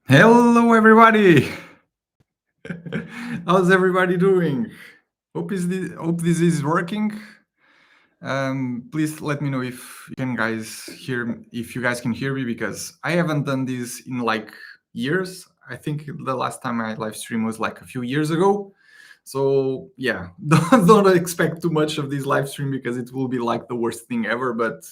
Hello, everybody. How's everybody doing? Hope this is working. Please let me know if you guys can hear me because I haven't done this in like years. I think the last time I live stream was like a few years ago. So yeah, don't expect too much of this live stream because it will be like the worst thing ever. But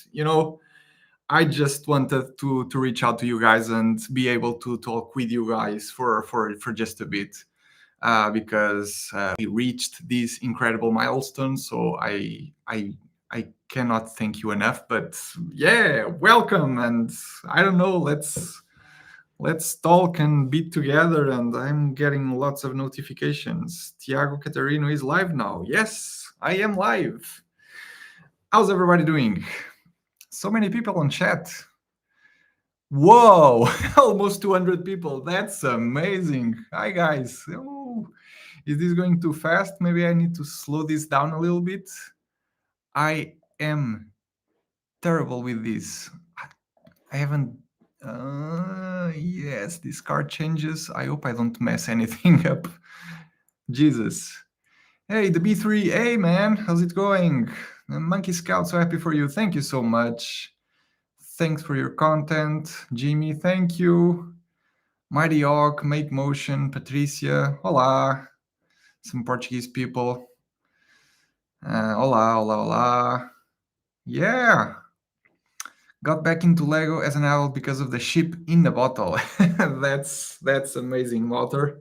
I just wanted to reach out to you guys and be able to talk with you guys for just a bit because we reached this incredible milestone. So I cannot thank you enough. But yeah, welcome, and I don't know. Let's talk and be together. And I'm getting lots of notifications. Tiago Catarino is live now. Yes, I am live. How's everybody doing? So many people on chat. Whoa, almost 200 people. That's amazing. Hi, guys. Oh, is this going too fast? Maybe I need to slow this down a little bit. I am terrible with this. I haven't. Yes, this card changes. I hope I don't mess anything up. Jesus. Hey, the B3. Hey, man. How's it going? Monkey Scout, so happy for you. Thank you so much. Thanks for your content. Jimmy, thank you. Mighty Oak, Make Motion, Patricia, olá. Some Portuguese people. Olá, olá, olá. Yeah. Got back into Lego as an adult because of the ship in the bottle. that's amazing, Walter.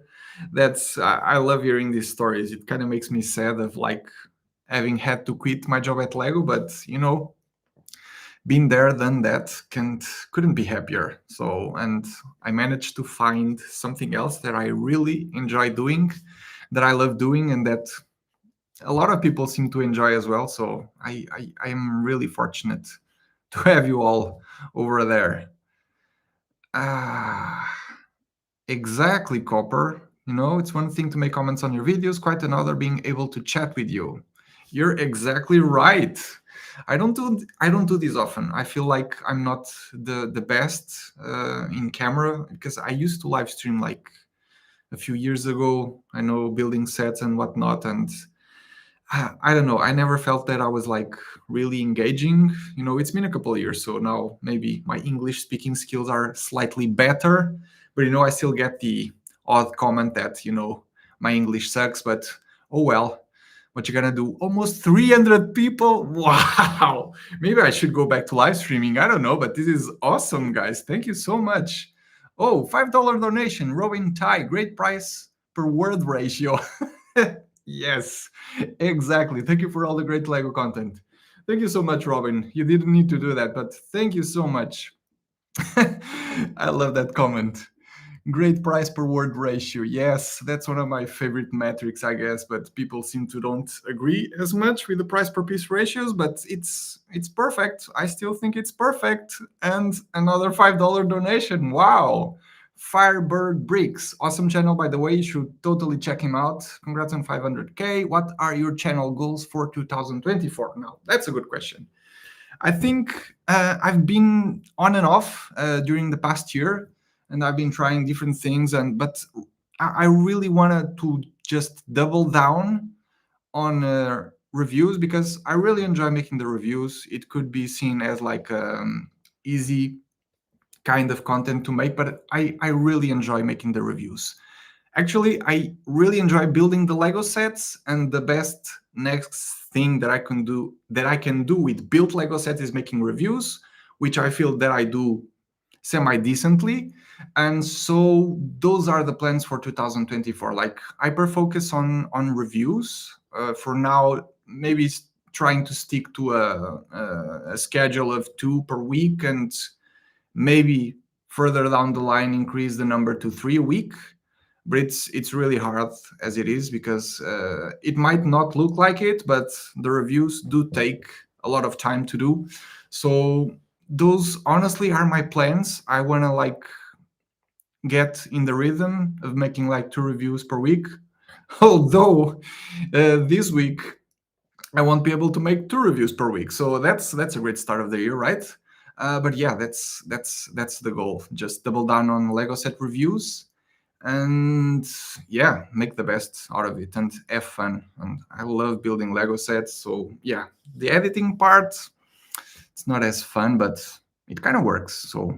I love hearing these stories. It kind of makes me sad of like having had to quit my job at Lego, but been there, done that, couldn't be happier. So, and I managed to find something else that I really enjoy doing, that I love doing, and that a lot of people seem to enjoy as well. So I am really fortunate to have you all over there. Ah, exactly, Copper. It's one thing to make comments on your videos, quite another being able to chat with you. You're exactly right. I don't do this often. I feel like I'm not the best in camera because I used to live stream like a few years ago. I know building sets and whatnot, and I don't know. I never felt that I was like really engaging. It's been a couple of years, so now maybe my English speaking skills are slightly better. But I still get the odd comment that my English sucks. But oh well, what you gonna do? Almost 300 people. Wow. Maybe I should go back to live streaming. I don't know, but this is awesome, guys. Thank you so much. Oh, $5 donation. Robin Tai, great price per word ratio. Yes, exactly. Thank you for all the great Lego content. Thank you so much, Robin. You didn't need to do that, but thank you so much. I love that comment. Great price per word ratio. Yes, that's one of my favorite metrics, I guess, but people seem to don't agree as much with the price per piece ratios, but it's perfect. I still think it's perfect. And another $5 donation. Wow. Firebird Bricks. Awesome channel, by the way. You should totally check him out. Congrats on 500K. What are your channel goals for 2024? Now, that's a good question. I think I've been on and off during the past year, and I've been trying different things. But I really wanted to just double down on reviews because I really enjoy making the reviews. It could be seen as like easy kind of content to make, but I really enjoy making the reviews. Actually, I really enjoy building the Lego sets, and the best next thing that I can do with built Lego sets is making reviews, which I feel that I do semi-decently. And so those are the plans for 2024. Like hyper focus on reviews. For now, maybe trying to stick to a schedule of 2 per week, and maybe further down the line increase the number to 3 a week. But it's really hard as it is because it might not look like it, but the reviews do take a lot of time to do. So those honestly are my plans. I want to like get in the rhythm of making like 2 reviews per week. Although this week I won't be able to make 2 reviews per week. So that's a great start of the year, right? But yeah, that's the goal. Just double down on Lego set reviews, and yeah, make the best out of it and have fun. And I love building Lego sets. So yeah, the editing part, it's not as fun, but it kind of works. So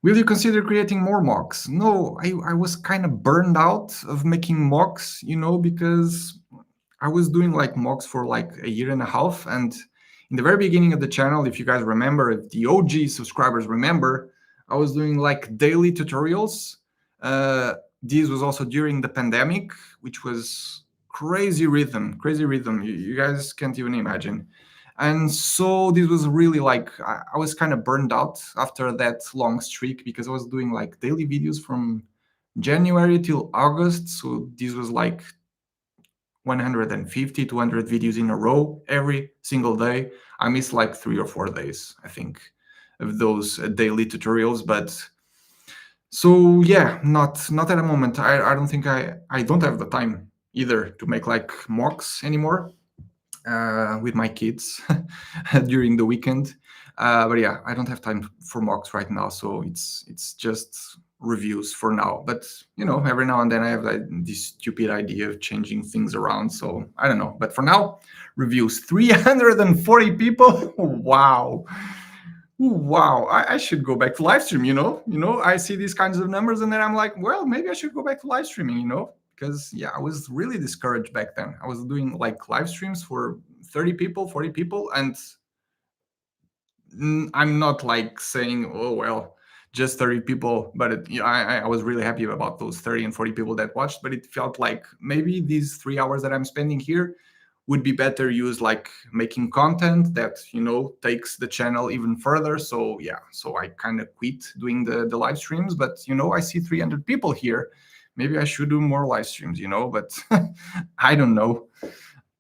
will you consider creating more mocks? No, I was kind of burned out of making mocks, because I was doing like mocks for like a year and a half. And in the very beginning of the channel, if you guys remember, if the OG subscribers remember, I was doing like daily tutorials. Uh, this was also during the pandemic, which was crazy rhythm, crazy rhythm. You guys can't even imagine. And so this was really like, I was kind of burned out after that long streak because I was doing like daily videos from January till August. So this was like 150, 200 videos in a row every single day. I missed like 3 or 4 days, I think, of those daily tutorials. But so yeah, not at the moment. I don't think I don't have the time either to make like mocks anymore with my kids during the weekend. But yeah, I don't have time for mocks right now, so it's just reviews for now. But every now and then I have like, this stupid idea of changing things around. So I don't know. But for now, reviews 340 people. Wow. Wow, I should go back to live stream. I see these kinds of numbers, and then I'm like, well, maybe I should go back to live streaming. Because yeah, I was really discouraged back then. I was doing like live streams for 30 people, 40 people, and I'm not like saying, oh well, just 30 people, but I was really happy about those 30 and 40 people that watched. But it felt like maybe these 3 hours that I'm spending here would be better used like making content that takes the channel even further. So yeah, so I kind of quit doing the live streams. But I see 300 people here. Maybe I should do more live streams, but I don't know.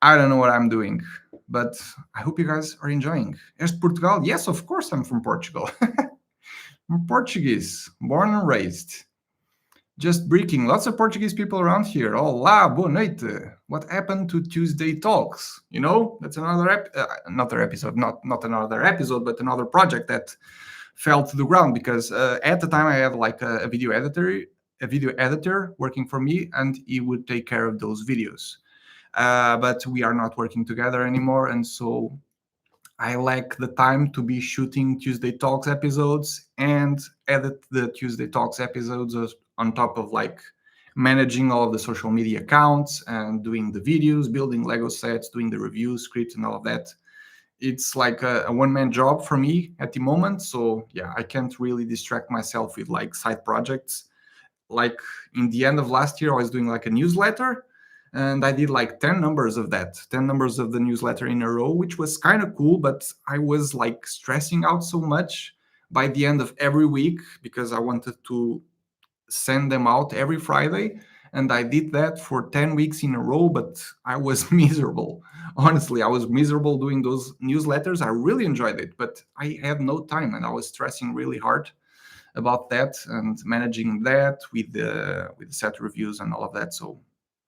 I don't know what I'm doing, but I hope you guys are enjoying. Is Portugal? Yes, of course I'm from Portugal. I'm Portuguese, born and raised. Just breaking. Lots of Portuguese people around here. Olá, boa noite. What happened to Tuesday Talks? That's another episode. Not another episode, but another project that fell to the ground because at the time I had like a video editor working for me, and he would take care of those videos. But we are not working together anymore, and so I lack the time to be shooting Tuesday Talks episodes and edit the Tuesday Talks episodes on top of like managing all of the social media accounts and doing the videos, building Lego sets, doing the reviews, scripts, and all of that. It's like a one-man job for me at the moment. So yeah, I can't really distract myself with like side projects. Like in the end of last year, I was doing like a newsletter, and I did like 10 numbers of that, 10 numbers of the newsletter in a row, which was kind of cool. But I was like stressing out so much by the end of every week because I wanted to send them out every Friday. And I did that for 10 weeks in a row, but I was miserable. Honestly, I was miserable doing those newsletters. I really enjoyed it, but I had no time, and I was stressing really hard about that and managing that with the set reviews and all of that. So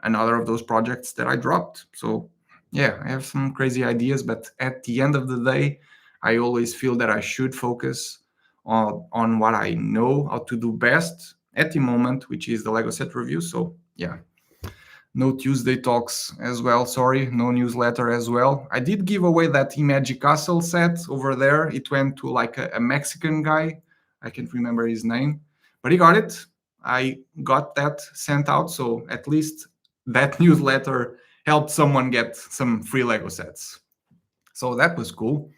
another of those projects that I dropped. So yeah, I have some crazy ideas, but at the end of the day, I always feel that I should focus on what I know how to do best at the moment, which is the Lego set review. So yeah, no Tuesday talks as well. Sorry, no newsletter as well. I did give away that Magic Castle set over there. It went to like a Mexican guy. I can't remember his name, but he got it. I got that sent out. So at least that newsletter helped someone get some free Lego sets. So that was cool.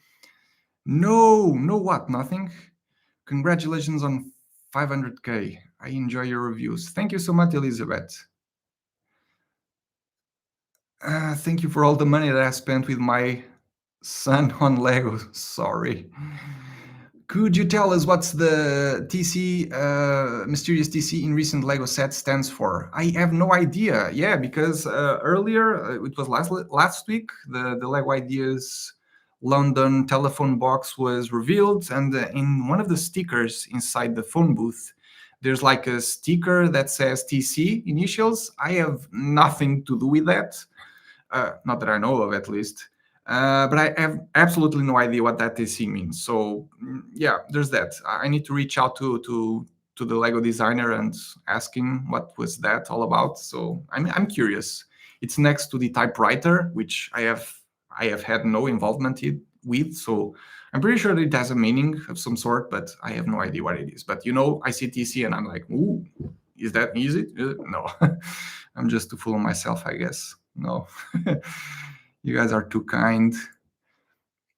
No what? Nothing. Congratulations on 500K. I enjoy your reviews. Thank you so much, Elizabeth. Thank you for all the money that I spent with my son on Lego. Sorry. Could you tell us what's the TC, mysterious TC in recent Lego set stands for? I have no idea. Yeah, because earlier, it was last week, the Lego Ideas London telephone box was revealed, and in one of the stickers inside the phone booth, there's like a sticker that says TC initials. I have nothing to do with that. Not that I know of, at least. But I have absolutely no idea what that AC means. So yeah, there's that. I need to reach out to the Lego designer and ask him what was that all about. So I'm curious. It's next to the typewriter, which I have had no involvement with. So I'm pretty sure that it has a meaning of some sort, but I have no idea what it is. But I see TC and I'm like, ooh, is that easy? No, I'm just too full of myself, I guess. No. You guys are too kind.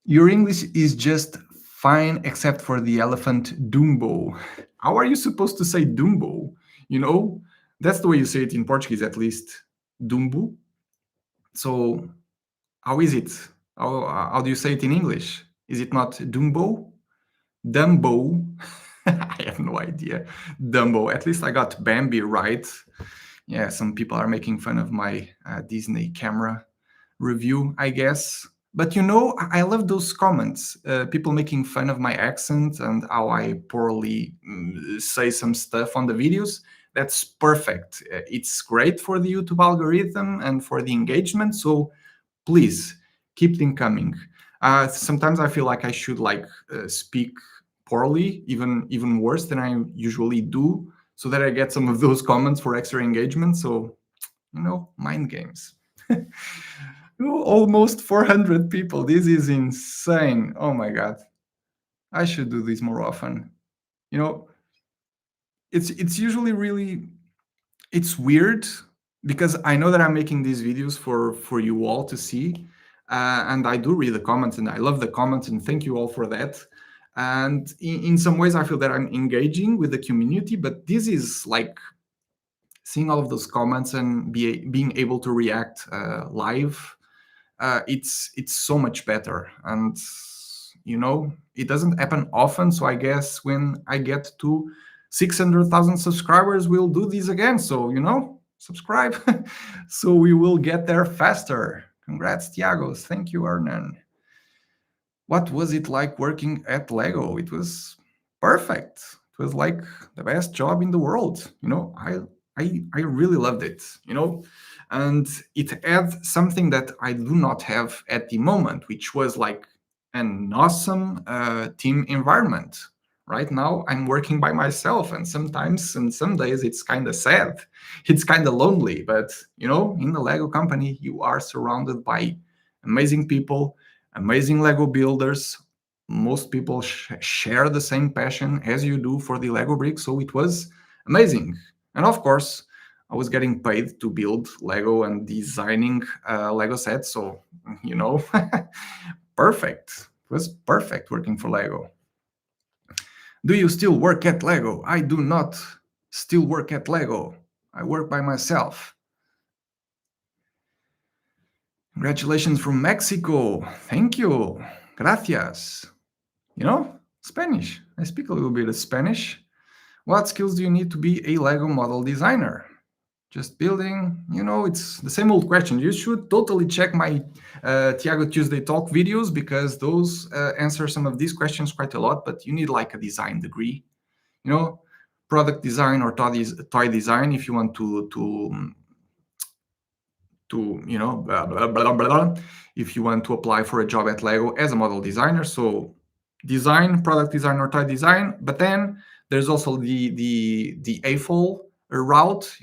Your English is just fine except for the elephant Dumbo. How are you supposed to say Dumbo? You know, that's the way you say it in Portuguese, at least. Dumbo. So, how is it? How do you say it in English? Is it not Dumbo? Dumbo? I have no idea. Dumbo. At least I got Bambi right. Yeah, some people are making fun of my Disney camera review, I guess. But I love those comments. People making fun of my accent and how I poorly say some stuff on the videos. That's perfect. It's great for the YouTube algorithm and for the engagement. So please keep them coming. Sometimes I feel like I should speak poorly, even worse than I usually do, so that I get some of those comments for extra engagement. So mind games. Almost 400 people. This is insane. Oh my god. I should do this more often. You know, it's usually really it's weird because I know that I'm making these videos for you all to see. And I do read the comments and I love the comments and thank you all for that. And in some ways I feel that I'm engaging with the community, but this is like seeing all of those comments and being able to react live. It's so much better, and it doesn't happen often. So I guess when I get to 600,000 subscribers, we'll do this again. So subscribe, so we will get there faster. Congrats, Tiagos. Thank you, Hernan. What was it like working at Lego? It was perfect. It was like the best job in the world. I really loved it. And it had something that I do not have at the moment, which was like an awesome team environment. Right now, I'm working by myself, and sometimes and some days it's kind of sad. It's kind of lonely, but in the Lego company, you are surrounded by amazing people, amazing Lego builders. Most people share the same passion as you do for the Lego bricks, so it was amazing. And of course, I was getting paid to build Lego and designing Lego sets, so perfect. It was perfect working for Lego. Do you still work at Lego? I do not still work at Lego. I work by myself. Congratulations from Mexico. Thank you. Gracias. Spanish. I speak a little bit of Spanish. What skills do you need to be a Lego model designer? Just building, it's the same old question. You should totally check my Tiago Tuesday Talk videos because those answer some of these questions quite a lot, but you need like a design degree, product design or toy design if you want to blah, blah, blah, blah, if you want to apply for a job at Lego as a model designer. So design, product design or toy design, but then there's also the AFOL route,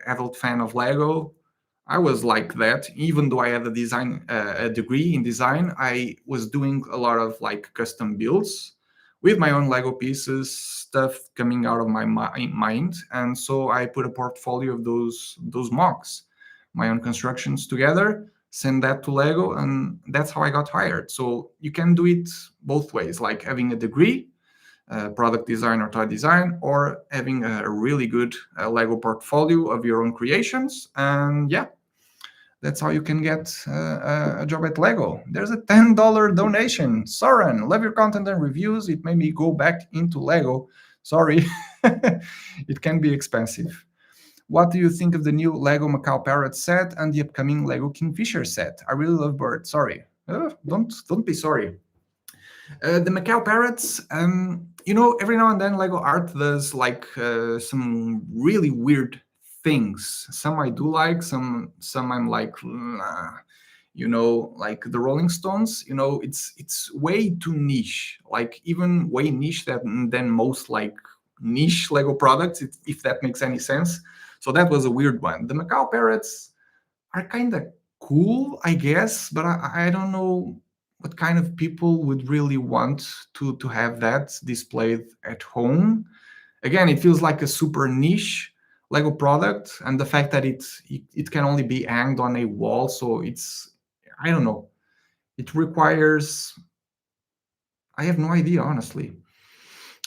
adult fan of Lego. I was like that, even though I had a degree in design. I was doing a lot of like custom builds with my own Lego pieces, stuff coming out of my mind, and so I put a portfolio of those mocks, my own constructions together, send that to Lego, and that's how I got hired. So you can do it both ways, like having a degree, product design or toy design, or having a really good Lego portfolio of your own creations. And yeah, that's how you can get a job at Lego. There's a $10 donation. Soren, love your content and reviews. It made me go back into Lego. Sorry, it can be expensive. What do you think of the new Lego Macau Parrot set and the upcoming Lego Kingfisher set? I really love birds. Sorry. Don't be sorry. The Macau Parrots, every now and then Lego Art does like some really weird things. Some I do like, some I'm like, nah. like the Rolling Stones. It's way too niche, like even way niche than most like niche Lego products, if that makes any sense. So that was a weird one. The Macau parrots are kind of cool, I guess, but I don't know what kind of people would really want to have that displayed at home. Again, it feels like a super niche Lego product, and the fact that it can only be hanged on a wall, so I don't know. It requires, I have no idea, honestly.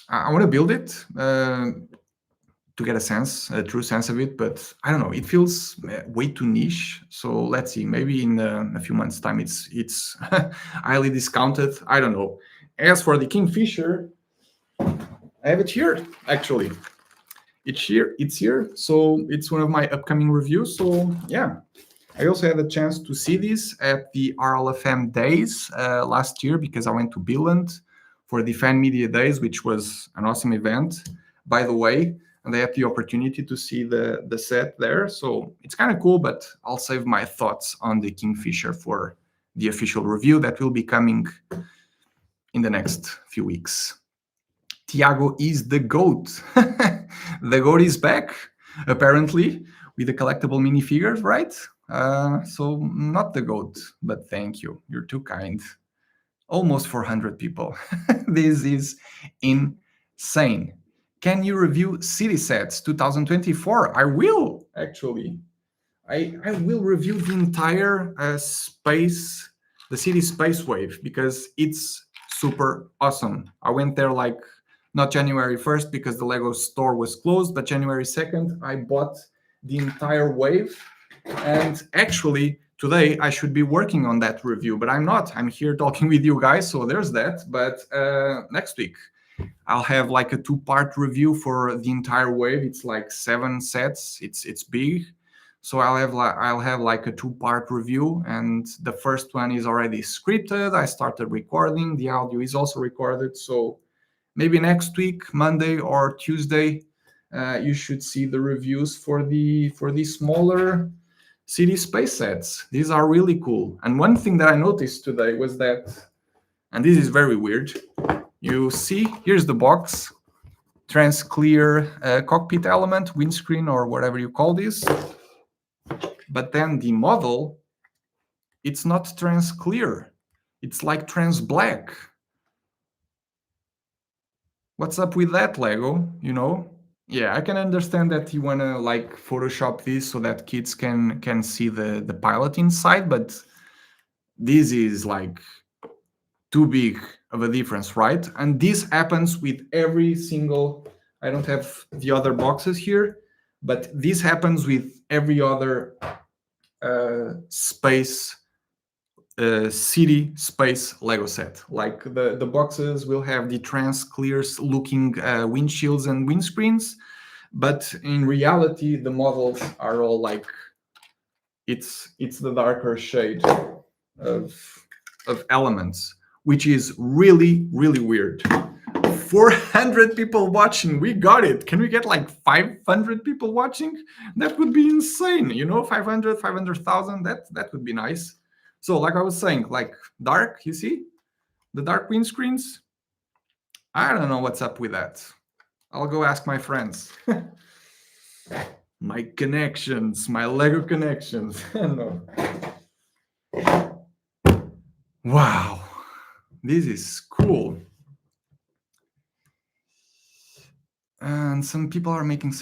I want to build it to get a true sense of it, but I don't know. It feels way too niche. So let's see. Maybe in a few months' time, it's highly discounted. I don't know. As for the Kingfisher, I have it here actually. It's here. So it's one of my upcoming reviews. So yeah, I also had a chance to see this at the RLFM days last year because I went to Billund for the Fan Media Days, which was an awesome event, by the way. And I had the opportunity to see the set there. So it's kind of cool, but I'll save my thoughts on the Kingfisher for the official review that will be coming in the next few weeks. Tiago is the GOAT. The GOAT is back, apparently, with the collectible minifigures, right? So not the GOAT, but thank you. You're too kind. Almost 400 people. This is insane. Can you review City Sets 2024? I will, actually. I will review the entire the city space wave, because it's super awesome. I went there like not January 1st because the Lego store was closed, but January 2nd, I bought the entire wave. And actually, today I should be working on that review, but I'm not. I'm here talking with you guys, so there's that. But next week, I'll have like a 2-part review for the entire wave. It's like 7 sets. It's big. So I'll have like a 2-part review, and the first one is already scripted. I started recording. The audio is also recorded. So maybe next week, Monday or Tuesday, you should see the reviews for the smaller city space sets. These are really cool. And one thing that I noticed today was that, and this is very weird, you see, here's the box, trans-clear cockpit element, windscreen, or whatever you call this. But then the model, it's not trans-clear. It's like trans-black. What's up with that, Lego? Yeah, I can understand that you want to like Photoshop this so that kids can see the pilot inside, but this is like too big of a difference, right? And this happens with every single, I don't have the other boxes here, but this happens with every other city space Lego set. Like the boxes will have the trans-clear looking windshields and windscreens, but in reality, the models are all like, it's the darker shade of elements, which is really, really weird. 400 people watching. We got it. Can we get like 500 people watching? That would be insane. 500,000. That would be nice. So like I was saying, like dark, you see the dark windscreens. I don't know what's up with that. I'll go ask my friends. My connections, my Lego connections. No. Wow, this is cool. And some people are making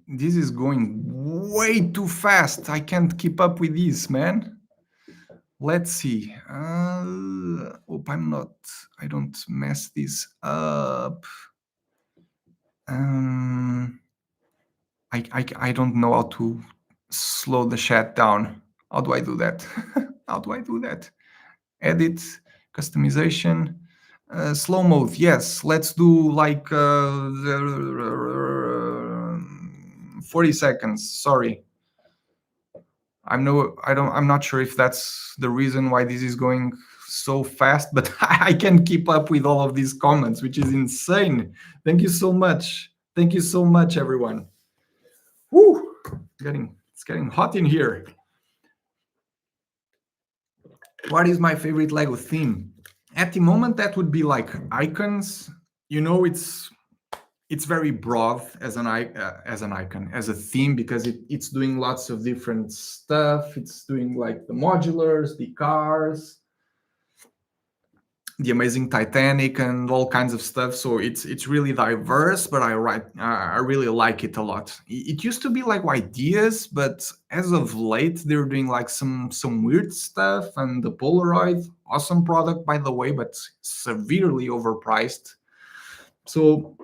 this is going way too fast. I can't keep up with this, man. Let's see. Hope I don't mess this up. I don't know how to slow the chat down. How do I do that? How do I do that? Edit, customization, slow mode. Yes, let's do like 40 seconds. Sorry. I'm not sure if that's the reason why this is going so fast, but I can keep up with all of these comments, which is insane. Thank you so much. Thank you so much, everyone. Woo! It's getting hot in here. What is my favorite Lego theme? At the moment, that would be like icons. You know, it's very broad as as an icon, as a theme, because it's doing lots of different stuff. It's doing like the modulars, the cars, the amazing Titanic, and all kinds of stuff. So it's really diverse, but I really like it a lot. It used to be like ideas, but as of late they're doing like some weird stuff. And the Polaroid, awesome product by the way, but severely overpriced. So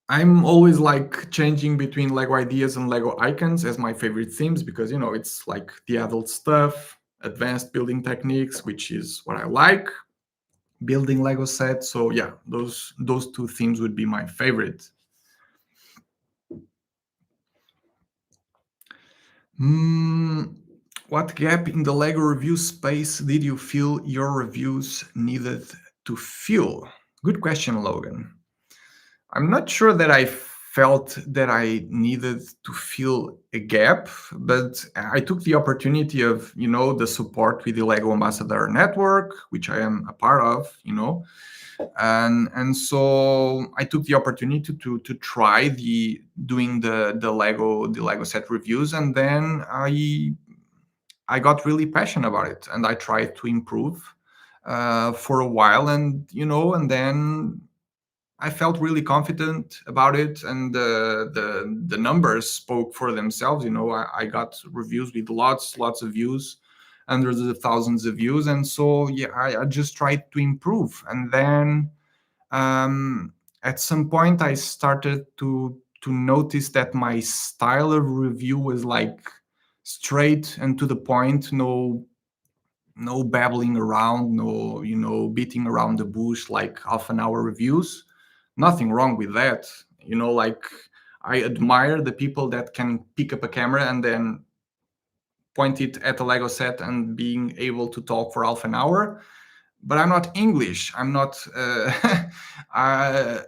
I'm always like changing between Lego ideas and Lego icons as my favorite themes, because it's like the adult stuff, advanced building techniques, which is what I like, building Lego sets. So yeah, those two themes would be my favorite. Hmm, what gap in the Lego review space did you feel your reviews needed to fill? Good question, Logan. I'm not sure that I felt that I needed to fill a gap, but I took the opportunity of, the support with the Lego Ambassador Network, which I am a part of, and so I took the opportunity to try the doing the Lego set reviews, and then I got really passionate about it, and I tried to improve for a while, and and then I felt really confident about it, and the numbers spoke for themselves. I got reviews with lots of views, hundreds of thousands of views, and so yeah, I just tried to improve, and then um, at some point I started to notice that my style of review was like straight and to the point, no babbling around, no beating around the bush like half an hour reviews. Nothing wrong with that. Like, I admire the people that can pick up a camera and then point it at a Lego set and being able to talk for half an hour. But I'm not English. I'm not.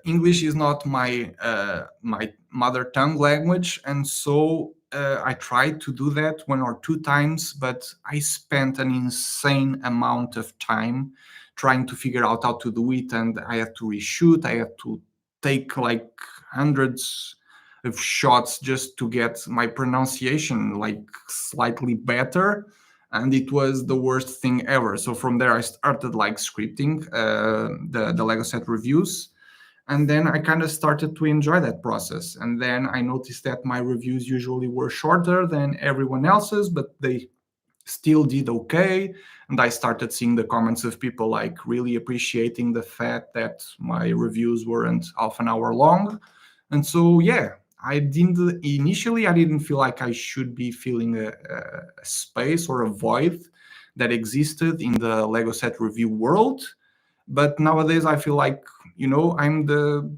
English is not my mother tongue language, and so I tried to do that one or two times. But I spent an insane amount of time trying to figure out how to do it, and I had to reshoot. I had to take like hundreds of shots just to get my pronunciation like slightly better, and it was the worst thing ever. So from there I started like scripting the Lego set reviews, and then I kind of started to enjoy that process. And then I noticed that my reviews usually were shorter than everyone else's, but they still did okay. And I started seeing the comments of people like really appreciating the fact that my reviews weren't half an hour long. And so yeah, I didn't feel like I should be filling a space or a void that existed in the Lego set review world. But nowadays I feel like, I'm the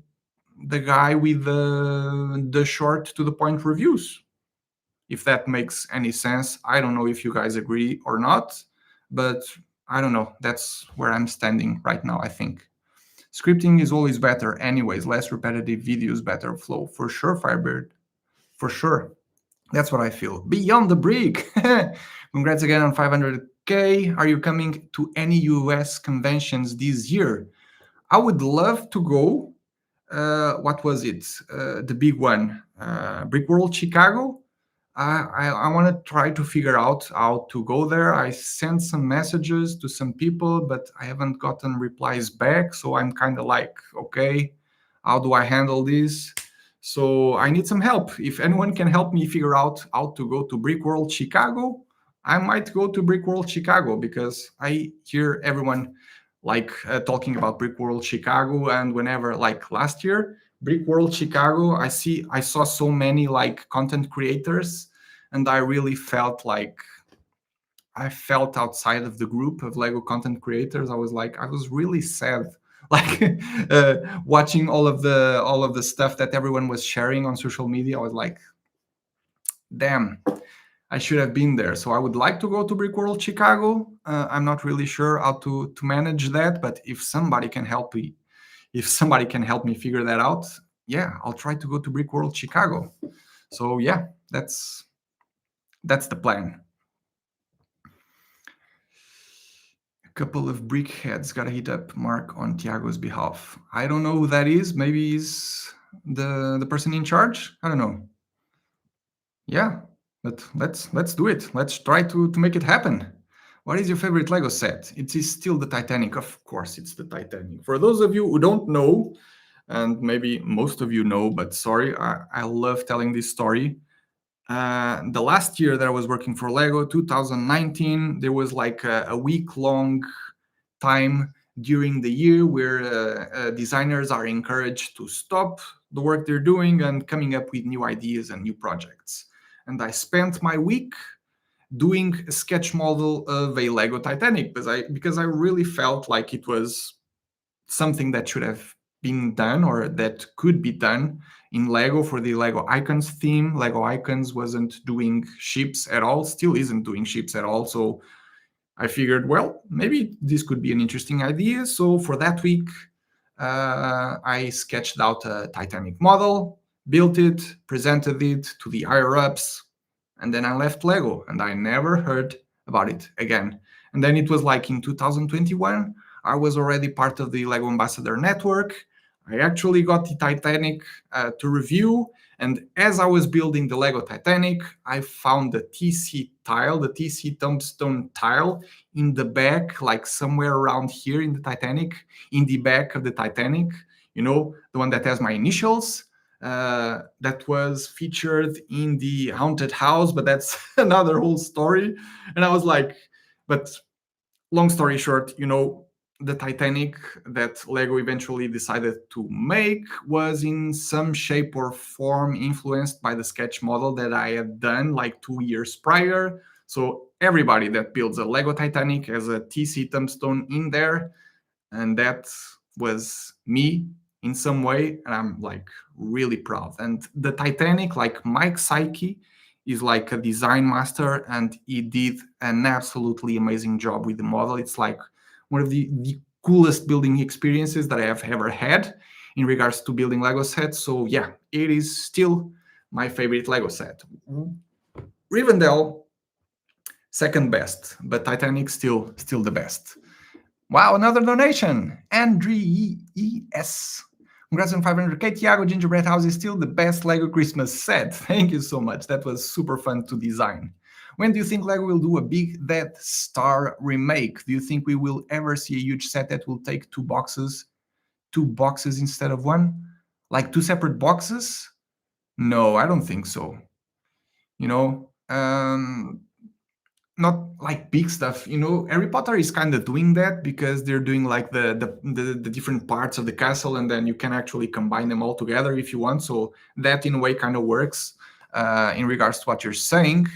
guy with the short to the point reviews, if that makes any sense. I don't know if you guys agree or not, but I don't know. That's where I'm standing right now, I think. Scripting is always better, anyways. Less repetitive videos, better flow. For sure, Firebird. For sure. That's what I feel. Beyond the Brick. Congrats again on 500K. Are you coming to any US conventions this year? I would love to go. What was it? The big one, Brick World Chicago. I want to try to figure out how to go there. I sent some messages to some people, but I haven't gotten replies back. So I'm kind of like, okay, how do I handle this? So I need some help. If anyone can help me figure out how to go to Brick World Chicago, I might go to Brick World Chicago, because I hear everyone like talking about Brick World Chicago, and whenever, like last year, Brick World Chicago, I saw so many like content creators, and I really felt like I felt outside of the group of Lego content creators. I was really sad, like watching all of the stuff that everyone was sharing on social media. I was like, damn, I should have been there. So I would like to go to Brick World Chicago. I'm not really sure how to manage that, but if somebody can help me figure that out, yeah, I'll try to go to Brick World Chicago. So yeah, that's the plan. Couple of brickheads gotta hit up Mark on Tiago's behalf. I don't know who that is. Maybe he's the person in charge. I don't know. Yeah, but let's do it. Let's try to make it happen. What is your favorite Lego set? It is still the Titanic. Of course, it's the Titanic. For those of you who don't know, and maybe most of you know, but sorry, I love telling this story. The last year that I was working for Lego, 2019, there was like a week-long time during the year where designers are encouraged to stop the work they're doing and coming up with new ideas and new projects. And I spent my week doing a sketch model of a Lego Titanic because I really felt like it was something that should have been done or that could be done in Lego for the Lego Icons theme. Lego Icons wasn't doing ships at all, still isn't doing ships at all. So I figured, well, maybe this could be an interesting idea. So for that week, I sketched out a Titanic model, built it, presented it to the higher ups, and then I left Lego and I never heard about it again. And then it was like in 2021, I was already part of the Lego Ambassador Network. I actually got the Titanic to review. And as I was building the Lego Titanic, I found the TC tile, the TC tombstone tile in the back, like somewhere around here in the Titanic, in the back of the Titanic, you know, the one that has my initials. That was featured in the haunted house, but that's another whole story. And I was like, but long story short, you know, the Titanic that Lego eventually decided to make was in some shape or form influenced by the sketch model that I had done like 2 years prior. So everybody that builds a Lego Titanic has a TC tombstone in there, and that was me in some way, and I'm like really proud. And the Titanic, like Mike Psyche, is like a design master, and he did an absolutely amazing job with the model. It's like one of the coolest building experiences that I have ever had in regards to building Lego sets. So yeah, it is still my favorite Lego set. Rivendell, second best, but Titanic still the best. Wow, another donation. Andre ES. Congrats on 500k. Tiago, Gingerbread House is still the best Lego Christmas set. Thank you so much. That was super fun to design. When do you think Lego will do a big Death Star remake? Do you think we will ever see a huge set that will take two boxes instead of one? Like two separate boxes? No, I don't think so. You know, not like big stuff, you know. Harry Potter is kind of doing that because they're doing like the different parts of the castle, and then you can actually combine them all together if you want. So that in a way kind of works in regards to what you're saying.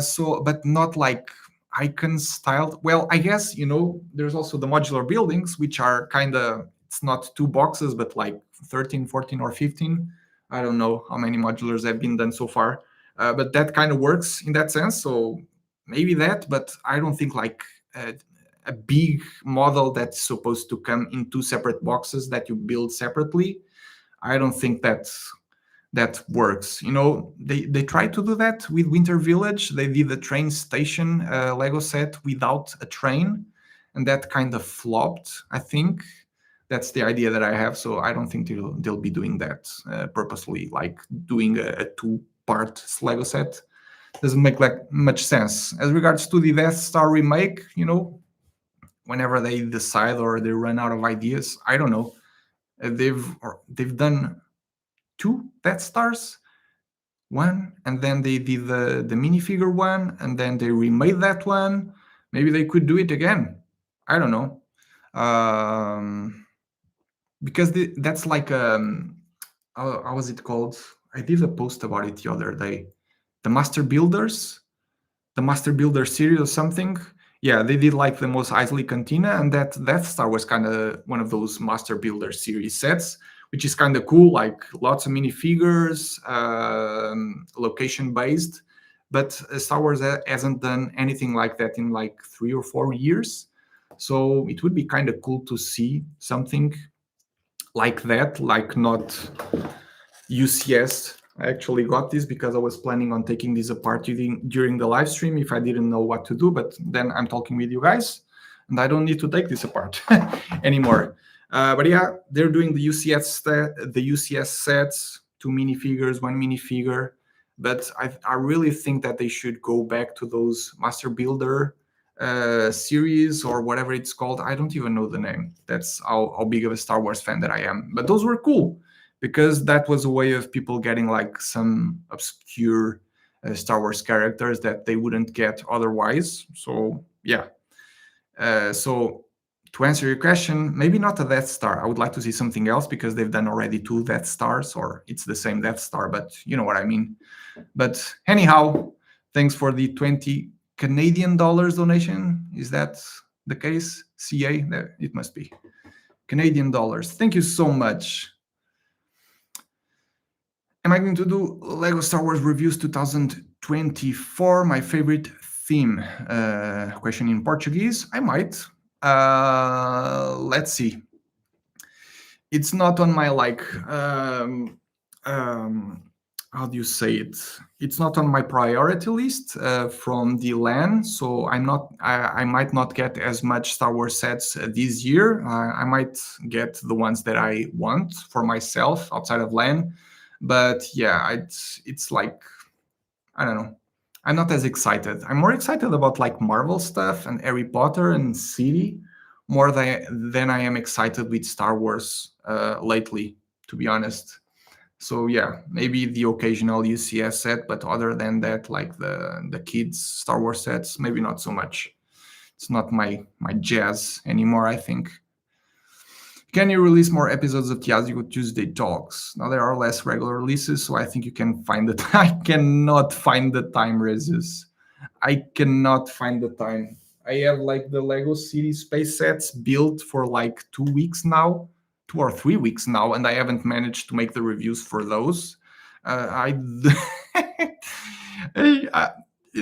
So but not like icon styled. Well, I guess, you know, there's also the modular buildings, which are kind of, it's not two boxes but like 13, 14, or 15. I don't know how many modulars have been done so far, but that kind of works in that sense. So maybe that, but I don't think like a big model that's supposed to come in two separate boxes that you build separately. I don't think that works. You know, they tried to do that with Winter Village. They did a train station Lego set without a train, and that kind of flopped, I think. That's the idea that I have. So I don't think they'll be doing that purposely, like doing a two-part Lego set. Doesn't make like much sense. As regards to the Death Star remake, you know, whenever they decide or they run out of ideas, I don't know. They've done two Death Stars, one, and then they did the minifigure one, and then they remade that one. Maybe they could do it again. I don't know. Because that's like how was it called? I did a post about it the other day. The Master Builders, the Master Builder series or something. Yeah, they did like the Mos Eisley Cantina, and that Death Star was kind of one of those Master Builder series sets, which is kind of cool, like lots of minifigures, location based. But Star Wars hasn't done anything like that in like 3 or 4 years. So it would be kind of cool to see something like that, like not UCS. I actually got this because I was planning on taking this apart during the live stream if I didn't know what to do, but then I'm talking with you guys. and I don't need to take this apart anymore. But yeah, they're doing the UCS sets, 2 minifigures, 1 minifigure. But I really think that they should go back to those Master Builder series or whatever it's called. I don't even know the name. That's how big of a Star Wars fan that I am. But those were cool because that was a way of people getting like some obscure Star Wars characters that they wouldn't get otherwise. So yeah. So to answer your question, maybe not a Death Star. I would like to see something else because they've done already 2 Death Stars, or it's the same Death Star, but you know what I mean. But anyhow, thanks for the 20 Canadian dollars donation. Is that the case? CA? There, it must be. Canadian dollars. Thank you so much. Am I going to do Lego Star Wars Reviews 2024? My favorite theme? Question in Portuguese. I might. Let's see. It's not on my how do you say it? It's not on my priority list from the LAN, so I might not get as much Star Wars sets this year. I might get the ones that I want for myself outside of LAN, but yeah, it's like, I don't know. I'm not as excited. I'm more excited about like Marvel stuff and Harry Potter and City more than I am excited with Star Wars lately, to be honest. So yeah, maybe the occasional UCS set, but other than that, like the kids Star Wars sets, maybe not so much. It's not my jazz anymore, I think. Can you release more episodes of Tiago Tuesday Talks? Now there are less regular releases, so I think you can find the time. I cannot find the time, Rezus. I cannot find the time. I have like the Lego City space sets built for like 2 weeks now, 2 or 3 weeks now, and I haven't managed to make the reviews for those.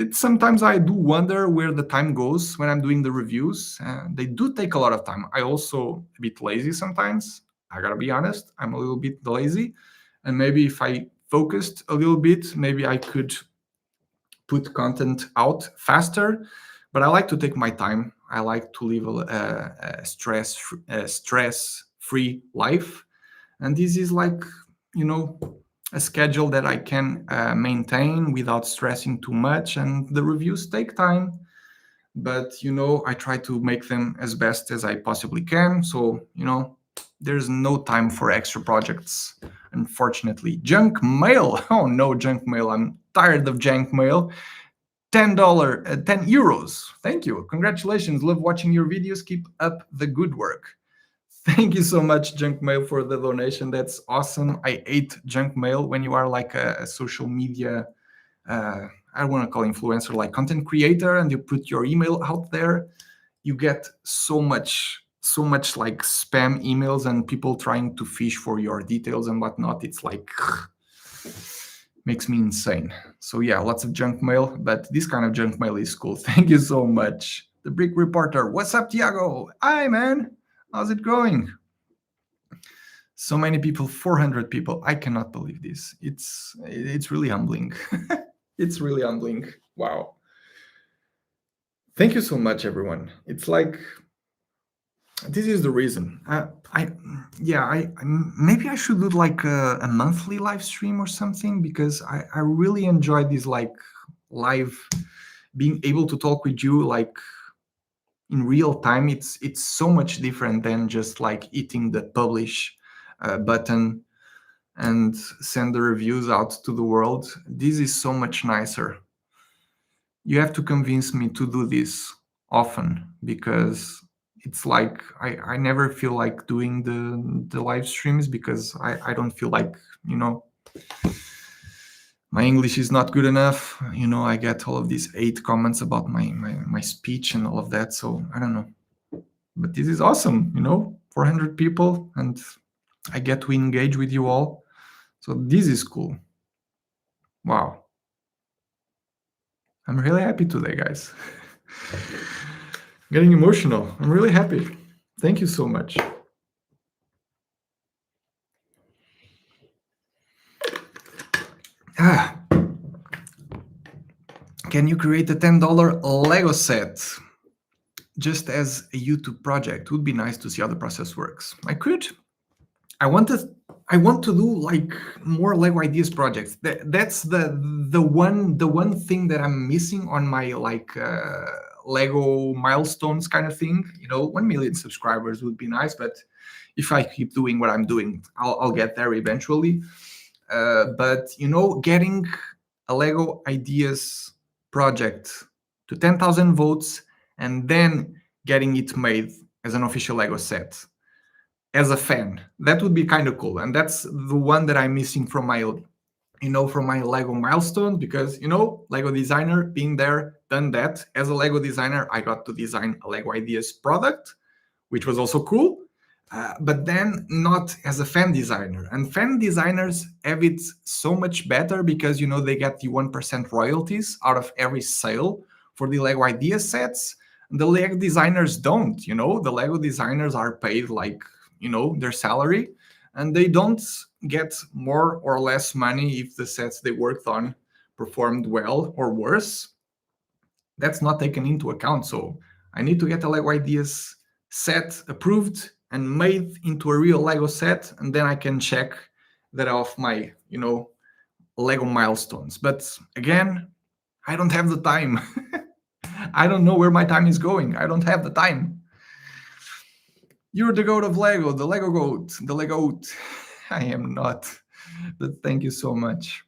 Sometimes I do wonder where the time goes when I'm doing the reviews. They do take a lot of time. I also a bit lazy sometimes. I gotta be honest. I'm a little bit lazy, and maybe if I focused a little bit, maybe I could put content out faster. But I like to take my time. I like to live a stress-free life, and this is like, you know, a schedule that I can maintain without stressing too much. And the reviews take time, but you know, I try to make them as best as I possibly can. So you know, there's no time for extra projects, unfortunately. Junk mail. Oh no, junk mail. I'm tired of junk mail. $10, 10 euros. Thank you. Congratulations. Love watching your videos. Keep up the good work. Thank you so much, Junk Mail, for the donation. That's awesome. I hate junk mail when you are like a social media, I don't want to call influencer, like content creator, and you put your email out there. You get so much like spam emails and people trying to fish for your details and whatnot. It's like, makes me insane. So yeah, lots of junk mail, but this kind of junk mail is cool. Thank you so much. The Brick Reporter. What's up, Tiago? Hi, man. How's it going? So many people, 400 people. I cannot believe this. It's really humbling. It's really humbling. Wow. Thank you so much, everyone. It's like, this is the reason. Maybe I should do like a monthly live stream or something, because I really enjoy this like live, being able to talk with you like in real time. It's so much different than just like hitting the publish button and send the reviews out to the world. This is so much nicer. You have to convince me to do this often, because it's like I never feel like doing the live streams, because I don't feel like, you know, my English is not good enough. You know, I get all of these 8 comments about my speech and all of that. So I don't know. But this is awesome, you know, 400 people, and I get to engage with you all. So this is cool. Wow. I'm really happy today, guys. Getting emotional. I'm really happy. Thank you so much. Can you create a $10 Lego set? just as a YouTube project. It would be nice to see how the process works. I want to I want to do like more Lego ideas projects. That's the one thing that I'm missing on my like Lego milestones kind of thing. 1 million subscribers would be nice, but if I keep doing what I'm doing, I'll get there eventually. But getting a Lego ideas project to 10,000 votes and then getting it made as an official Lego set as a fan, that would be kind of cool. And that's the one that I'm missing from my Lego milestones, because Lego designer, being there, done that. As a Lego designer, I got to design a Lego ideas product, which was also cool. But then not as a fan designer. And fan designers have it so much better because they get the 1% royalties out of every sale for the Lego idea sets. The Lego designers don't. The Lego designers are paid like their salary, and they don't get more or less money if the sets they worked on performed well or worse. That's not taken into account. So I need to get a Lego ideas set approved and made into a real Lego set, and then I can check that off my Lego milestones. But again, I don't have the time. I don't know where my time is going. I don't have the time. You're the goat of Lego, the Lego goat, the Lego goat. I am not, but thank you so much.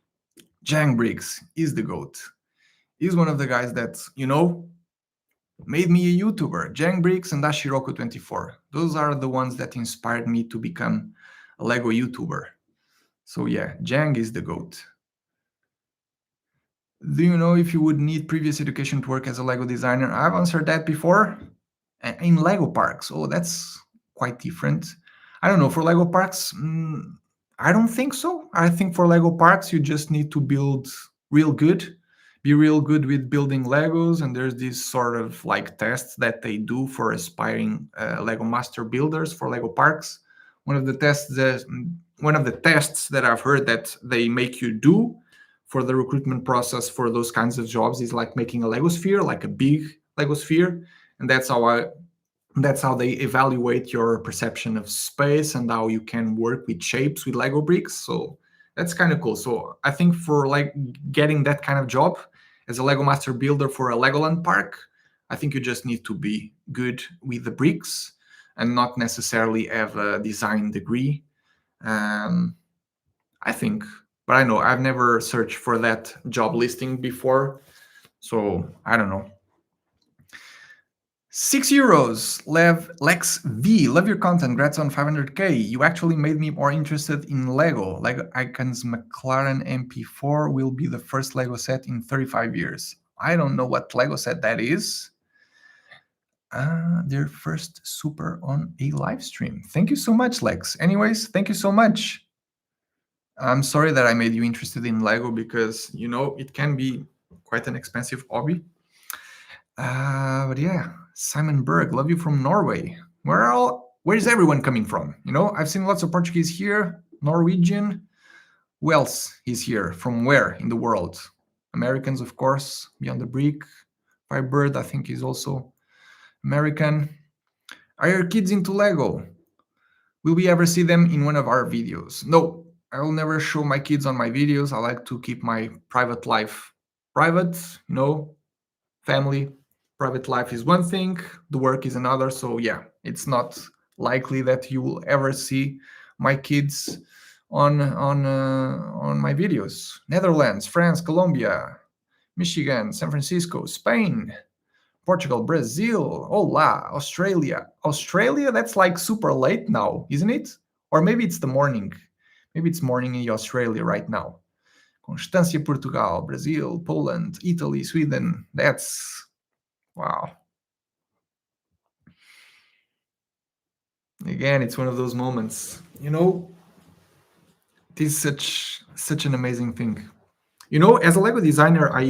Jang Briggs is the goat. He's one of the guys that, made me a YouTuber. Jang Briggs and Ashiroku24. Those are the ones that inspired me to become a Lego YouTuber. So yeah, Jang is the goat. Do you know if you would need previous education to work as a Lego designer? I've answered that before. In Lego parks. Oh, that's quite different. I don't know. For Lego parks, I don't think so. I think for Lego parks, you just need to build real good, be real good with building Legos. And there's this sort of like tests that they do for aspiring Lego master builders for Lego parks. One of the tests that I've heard that they make you do for the recruitment process for those kinds of jobs is like making a Lego sphere, like a big Lego sphere, and that's how they evaluate your perception of space and how you can work with shapes with Lego bricks. So that's kind of cool. So I think for like getting that kind of job as a Lego master builder for a Legoland park, I think you just need to be good with the bricks and not necessarily have a design degree. I think, but I know I've never searched for that job listing before, so I don't know. €6. Lex V. Love your content. Congrats on 500k. You actually made me more interested in Lego. Lego Icons McLaren MP4 will be the first Lego set in 35 years. I don't know what Lego set that is. Their first super on a live stream. Thank you so much, Lex. Anyways, thank you so much. I'm sorry that I made you interested in Lego because, it can be quite an expensive hobby. But yeah, Simon Berg, love you from Norway. Where is everyone coming from? I've seen lots of Portuguese here, Norwegian. Who else is here? From where in the world? Americans, of course, Beyond the Brick. Firebird, I think, is also American. Are your kids into Lego? Will we ever see them in one of our videos? No, I will never show my kids on my videos. I like to keep my private life private, family. Private life is one thing, the work is another. So yeah, it's not likely that you will ever see my kids on my videos. Netherlands, France, Colombia, Michigan, San Francisco, Spain, Portugal, Brazil, hola, Australia. Australia, that's like super late now, isn't it? Or maybe it's the morning. Maybe it's morning in Australia right now. Constância, Portugal, Brazil, Poland, Italy, Sweden. That's wow. Again, it's one of those moments. It is such an amazing thing. As a Lego designer, I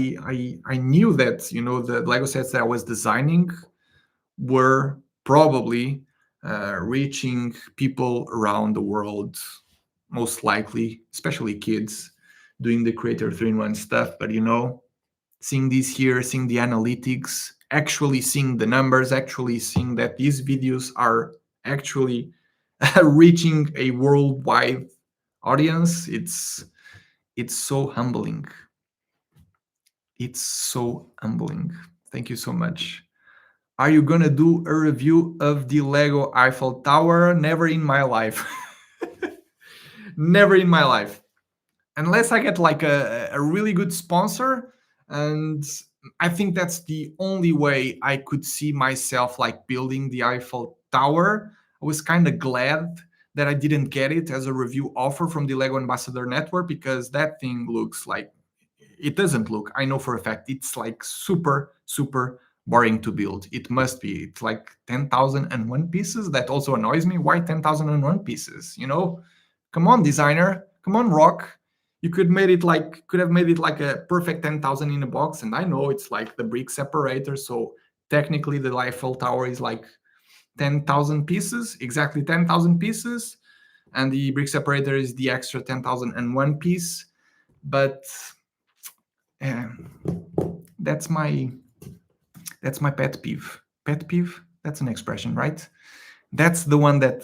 knew that the Lego sets that I was designing were probably reaching people around the world, most likely, especially kids, doing the Creator 3-in-1 stuff. But seeing this here, seeing the analytics, actually seeing the numbers, actually seeing that these videos are actually reaching a worldwide audience, it's so humbling. It's so humbling. Thank you so much. Are you gonna do a review of the Lego Eiffel Tower? Never in my life. Never in my life. Unless I get like a really good sponsor. And I think that's the only way I could see myself like building the Eiffel Tower. I was kind of glad that I didn't get it as a review offer from the Lego Ambassador Network, because that thing looks like, it doesn't look, I know for a fact, it's like super, super boring to build. It must be. It's like 10,001 pieces. That also annoys me. Why 10,001 pieces? You know, come on, designer. Come on, Rock. You could have made it like a perfect 10,000 in a box. And I know it's like the brick separator. So technically the Eiffel Tower is like 10,000 pieces, exactly 10,000 pieces. And the brick separator is the extra 10,001 piece. But uh, that's my pet peeve. Pet peeve? That's an expression, right? That's the one that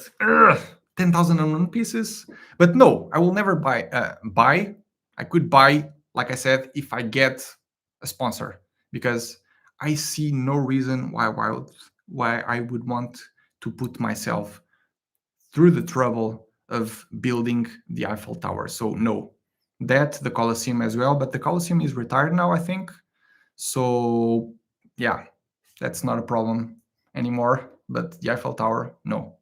10,001 pieces. But no, I will never buy. Buy. I could buy, like I said, if I get a sponsor, because I see no reason why I would want to put myself through the trouble of building the Eiffel Tower. So no, that the Colosseum as well. But the Colosseum is retired now, I think. So yeah, that's not a problem anymore. But the Eiffel Tower, no.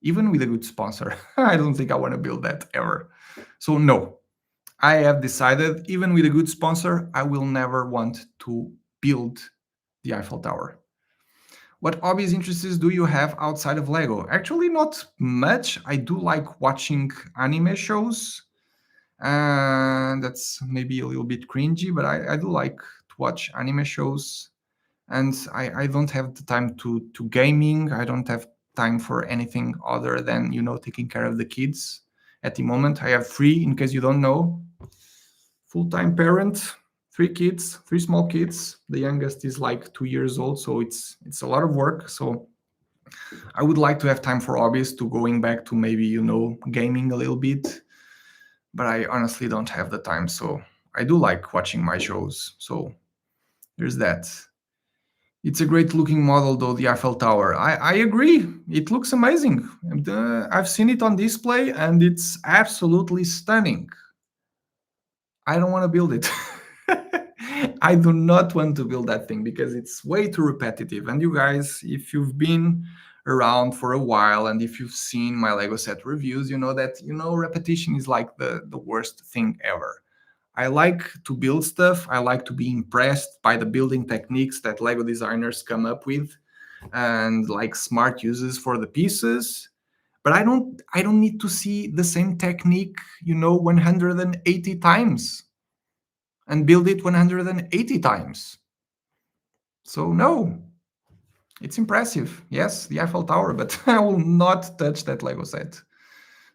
Even with a good sponsor, I don't think I want to build that ever. So no, I have decided, even with a good sponsor, I will never want to build the Eiffel Tower. What hobbies, interests do you have outside of Lego? Actually, not much. I do like watching anime shows. And that's maybe a little bit cringy, but I do like to watch anime shows. And I don't have the time to gaming. I don't have time for anything other than, taking care of the kids. At the moment, I have three, in case you don't know, full-time parent, three kids, three small kids. The youngest is like 2 years old, so it's a lot of work. So I would like to have time for hobbies, to going back to maybe, gaming a little bit, but I honestly don't have the time. So I do like watching my shows. So there's that. It's a great looking model, though, the Eiffel Tower. I agree. It looks amazing. And, I've seen it on display and it's absolutely stunning. I don't want to build it. I do not want to build that thing because it's way too repetitive. And you guys, if you've been around for a while and if you've seen my Lego set reviews, you know that, repetition is like the worst thing ever. I like to build stuff. I like to be impressed by the building techniques that Lego designers come up with and like smart uses for the pieces. But I don't need to see the same technique, 180 times and build it 180 times. So no, it's impressive. Yes, the Eiffel Tower, but I will not touch that Lego set.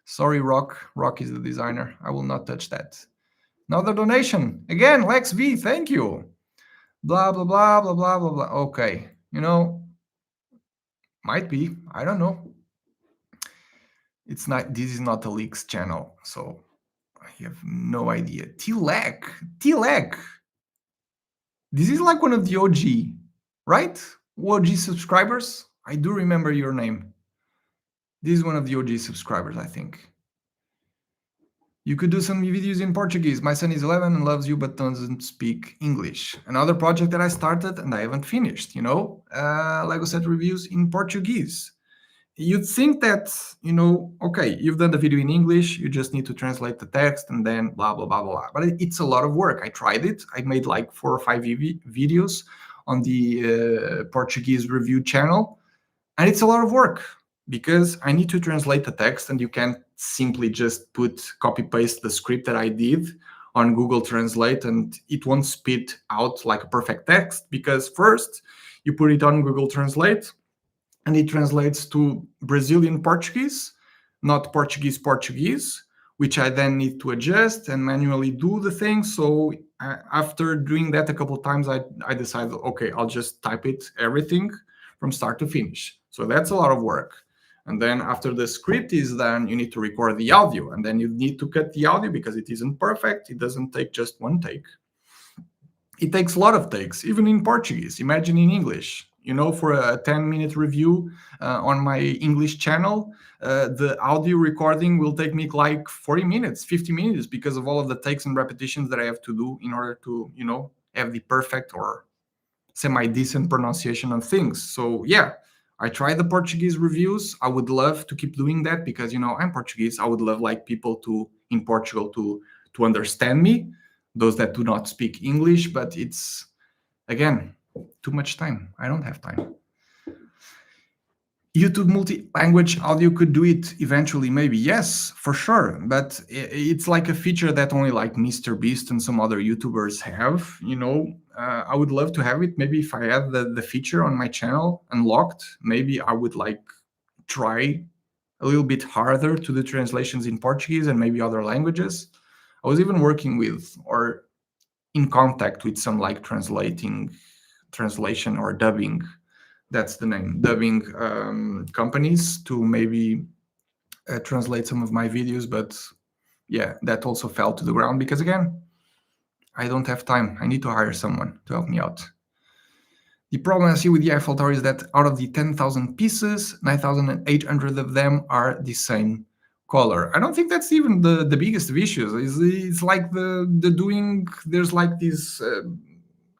Sorry, Rock. Rock is the designer. I will not touch that. Another donation. Again, Lex V, thank you. Blah, blah, blah, blah, blah, blah, blah. Okay. Might be. I don't know. It's not, this is not a leaks channel, so I have no idea. Tilak. Tilak. This is like one of the OG, right? OG subscribers. I do remember your name. This is one of the OG subscribers, I think. You could do some videos in Portuguese. My son is 11 and loves you, but doesn't speak English. Another project that I started and I haven't finished, Lego set reviews in Portuguese. You'd think that, okay, you've done the video in English, you just need to translate the text and then blah, blah, blah, blah. But it's a lot of work. I tried it. I made like 4 or 5 videos on the Portuguese review channel. And it's a lot of work because I need to translate the text, and you can't simply just copy paste the script that I did on Google Translate and it won't spit out like a perfect text, because first you put it on Google Translate and it translates to Brazilian Portuguese, not Portuguese, which I then need to adjust and manually do the thing. So After doing that a couple of times, I decided, okay, I'll just type it everything from start to finish. So that's a lot of work. And then after the script is done, you need to record the audio, and then you need to cut the audio because it isn't perfect. It doesn't take just one take. It takes a lot of takes, even in Portuguese. Imagine in English. For a 10-minute review on my English channel, the audio recording will take me like 40 minutes, 50 minutes because of all of the takes and repetitions that I have to do in order to, have the perfect or semi-decent pronunciation of things. So yeah, I try the Portuguese reviews. I would love to keep doing that because I'm Portuguese. I would love like people to in Portugal to understand me, those that do not speak English, but it's again too much time. I don't have time. YouTube multi-language audio could do it eventually, maybe. Yes, for sure. But it's like a feature that only like Mr. Beast and some other YouTubers have. I would love to have it. Maybe if I had the feature on my channel unlocked, maybe I would like try a little bit harder to do translations in Portuguese and maybe other languages. I was even working with or in contact with some like translation or dubbing, that's the name, dubbing companies to maybe translate some of my videos. But yeah, that also fell to the ground because again, I don't have time. I need to hire someone to help me out. The problem I see with the Eiffel Tower is that out of the 10,000 pieces, 9,800 of them are the same color. I don't think that's even the biggest of issues. It's like the doing, there's like these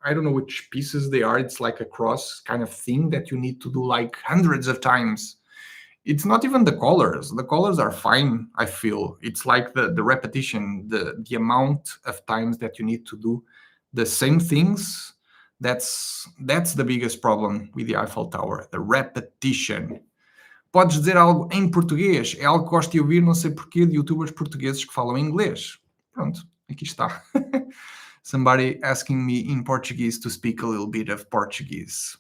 I don't know which pieces they are. It's like a cross kind of thing that you need to do like hundreds of times. It's not even the colors. The colors are fine, I feel. It's like the repetition, the amount of times that you need to do the same things. That's the biggest problem with the Eiffel Tower, the repetition. Podes dizer algo em português? É algo que gosto de ouvir, não sei porquê, de youtubers portugueses que falam inglês. Pronto, aqui está. Somebody asking me in Portuguese to speak a little bit of Portuguese.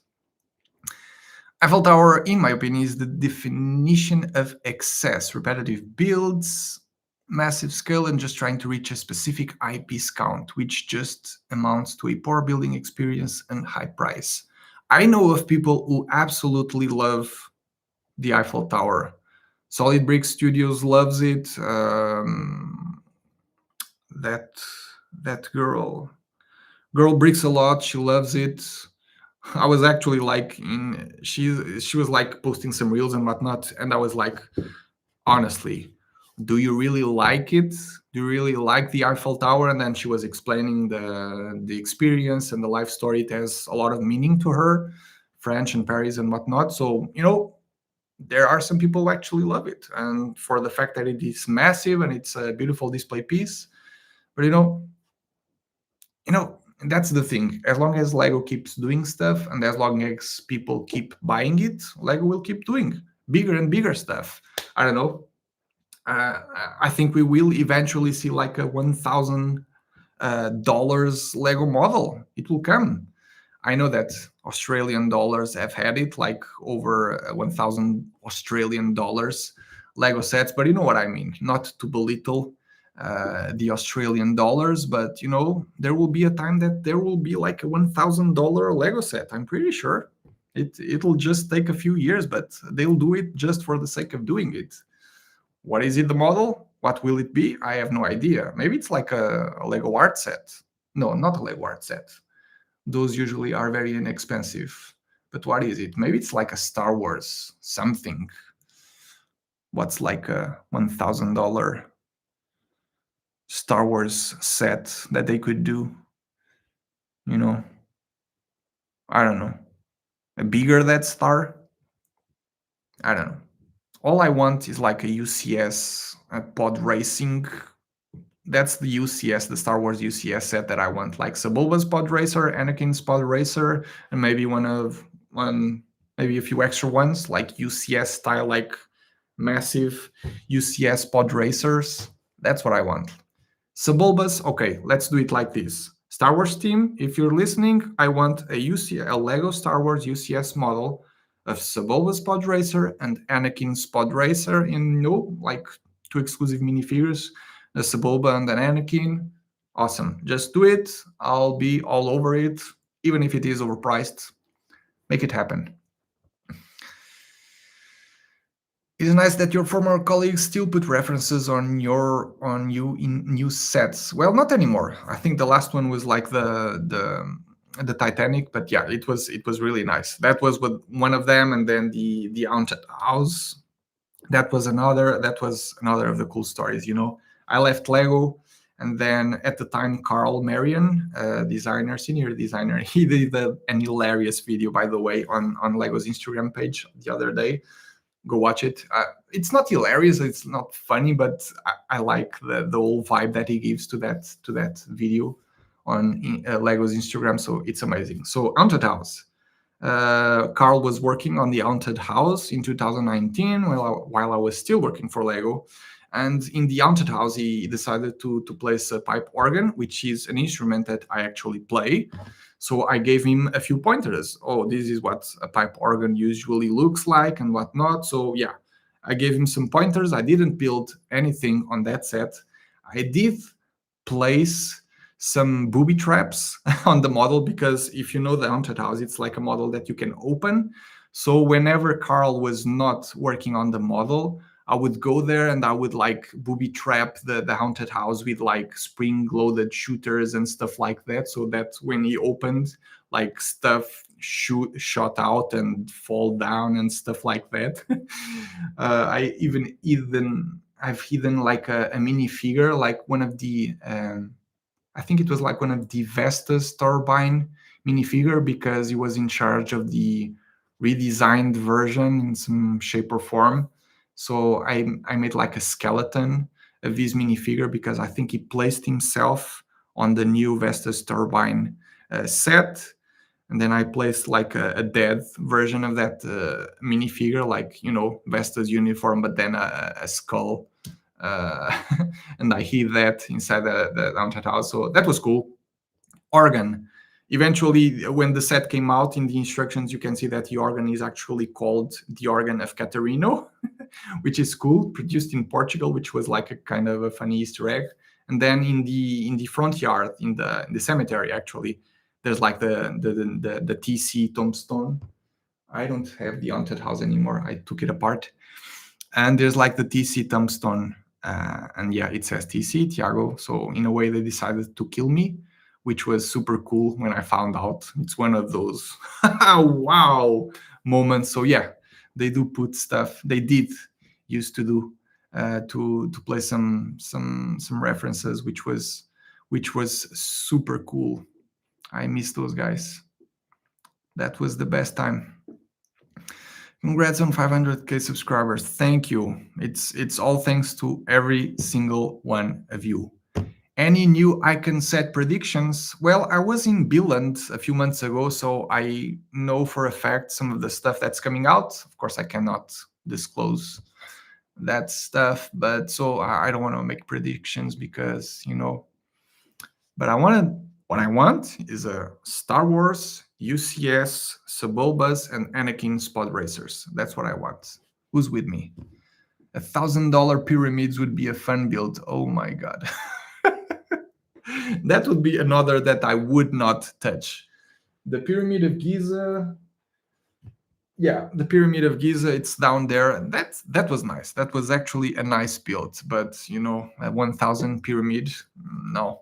Eiffel Tower, in my opinion, is the definition of excess, repetitive builds, massive scale, and just trying to reach a specific eyepiece count, which just amounts to a poor building experience and high price. I know of people who absolutely love the Eiffel Tower. Solid Brick Studios loves it. That girl bricks a lot. She loves it. I was actually like she was like posting some reels and whatnot, and I was like, honestly, do you really like it? Do you really like the Eiffel Tower? And then she was explaining the experience and the life story. It has a lot of meaning to her, French and Paris and whatnot. So there are some people who actually love it, and for the fact that it is massive and it's a beautiful display piece. But that's the thing. As long as Lego keeps doing stuff and as long as people keep buying it, Lego will keep doing bigger and bigger stuff. I don't know. I think we will eventually see like a $1,000 Lego model. It will come. I know that Australian dollars have had it, like over 1,000 Australian dollars Lego sets, but you know what I mean. Not to belittle the Australian dollars, but there will be a time that there will be like a $1,000 Lego set. I'm pretty sure it'll just take a few years, but they'll do it just for the sake of doing it. What is it, the model? What will it be? I have no idea. Maybe it's like a Lego art set. No, not a Lego art set. Those usually are very inexpensive. But what is it? Maybe it's like a Star Wars something. What's like a $1,000 Star Wars set that they could do? I don't know. A bigger Death Star? I don't know. All I want is like a UCS, a pod racing. That's the UCS, the Star Wars UCS set that I want, like Sebulba's pod racer, Anakin's pod racer, and maybe maybe a few extra ones, like UCS style, like massive UCS pod racers. That's what I want. Sebulba's, okay, let's do it like this. Star Wars team, if you're listening, I want a Lego Star Wars UCS model of Sebulba's pod racer and Anakin's pod racer in like two exclusive minifigures, a Sebulba and an Anakin. Awesome. Just do it. I'll be all over it, even if it is overpriced. Make it happen. It's nice that your former colleagues still put references on you in new sets. Well, not anymore. I think the last one was like the Titanic, but yeah, it was really nice. That was with one of them, and then the Haunted House. That was another of the cool stories. I left Lego, and then at the time, Carl Marion, senior designer, he did an hilarious video, by the way, on Lego's Instagram page the other day. Go watch it. It's not hilarious, it's not funny, but I like the whole vibe that he gives to that video on Lego's Instagram. So it's amazing. So Haunted House. Carl was working on the Haunted House in 2019 while I was still working for Lego. And in the Haunted House, he decided to place a pipe organ, which is an instrument that I actually play. So I gave him a few pointers. Oh, this is what a pipe organ usually looks like and whatnot. So yeah, I gave him some pointers. I didn't build anything on that set. I did place some booby traps on the model, because if you know the Haunted House, it's like a model that you can open. So whenever Carl was not working on the model, I would go there and I would like booby trap the Haunted House with like spring loaded shooters and stuff like that, so that when he opened, like stuff shot out and fall down and stuff like that. I've hidden like a mini figure, like one of the I think it was like one of the Vestas turbine minifigure, because he was in charge of the redesigned version in some shape or form. So I made like a skeleton of this minifigure, because I think he placed himself on the new Vestas turbine set. And then I placed like a dead version of that minifigure, like, Vestas uniform, but then a skull. And I hid that inside the Haunted House. So that was cool. Organ. Eventually, when the set came out, in the instructions, you can see that the organ is actually called the organ of Catarino, which is cool. Produced in Portugal, which was like a kind of a funny Easter egg. And then in the front yard, in the cemetery, actually, there's like the TC tombstone. I don't have the Haunted House anymore. I took it apart. And there's like the TC tombstone. And yeah, it says TC, Tiago. So in a way, they decided to kill me, which was super cool when I found out. It's one of those wow moments. So yeah, they do put stuff. They did used to do to play some references, which was super cool. I miss those guys. That was the best time. Congrats on 500k subscribers. Thank you. It's all thanks to every single one of you. Any new icon set predictions? Well, I was in Billund a few months ago, so I know for a fact some of the stuff that's coming out. Of course, I cannot disclose that stuff, but so I don't want to make predictions, because but what I want is a Star Wars, UCS, Sebulbas, and Anakin Spot Racers. That's what I want. Who's with me? $1,000 pyramids would be a fun build. Oh my god. That would be another that I would not touch. The Pyramid of Giza. Yeah, the Pyramid of Giza, it's down there. That was nice. That was actually a nice build. But, a 1,000 pyramid, no.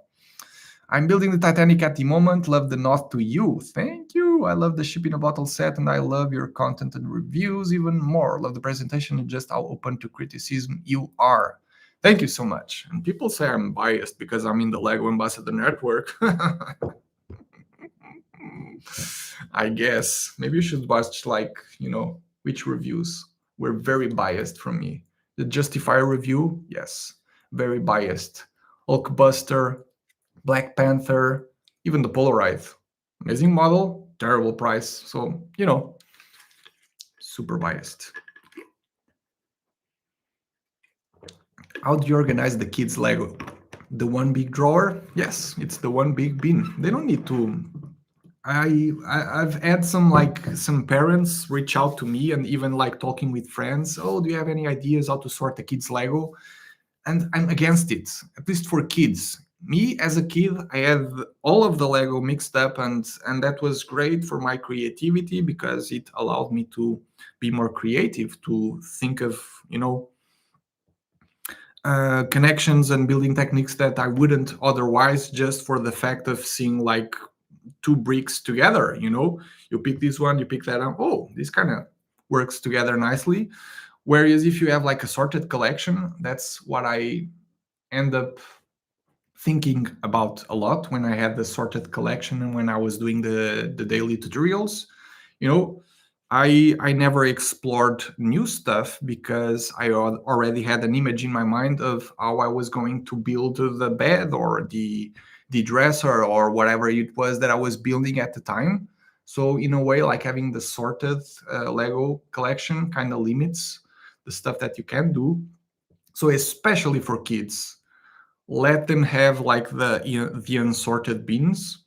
I'm building the Titanic at the moment. Love the nod to you. Thank you. I love the ship in a bottle set, and I love your content and reviews even more. Love the presentation and just how open to criticism you are. Thank you so much. And people say I'm biased because I'm in the Lego Ambassador Network. I guess. Maybe you should watch, which reviews were very biased from me. The Justifier review, yes, very biased. Hulkbuster, Black Panther, even the Polaroid. Amazing model, terrible price. So, super biased. How do you organize the kids' Lego? The one big drawer? Yes, it's the one big bin. They don't need to. I've had some parents reach out to me, and even like talking with friends. Oh, do you have any ideas how to sort the kids' Lego? And I'm against it, at least for kids. me as a kid, I had all of the Lego mixed up, and that was great for my creativity because it allowed me to be more creative, to think of, connections and building techniques that I wouldn't otherwise, just for the fact of seeing like two bricks together. You pick this one, you pick that up. Oh, this kind of works together nicely. Whereas if you have like a sorted collection, that's what I end up thinking about a lot when I had the sorted collection and when I was doing the daily tutorials. You know, I never explored new stuff because I already had an image in my mind of how I was going to build the bed or the dresser or whatever it was that I was building at the time. So in a way, like having the sorted Lego collection kind of limits the stuff that you can do. So especially for kids, let them have like the unsorted bins.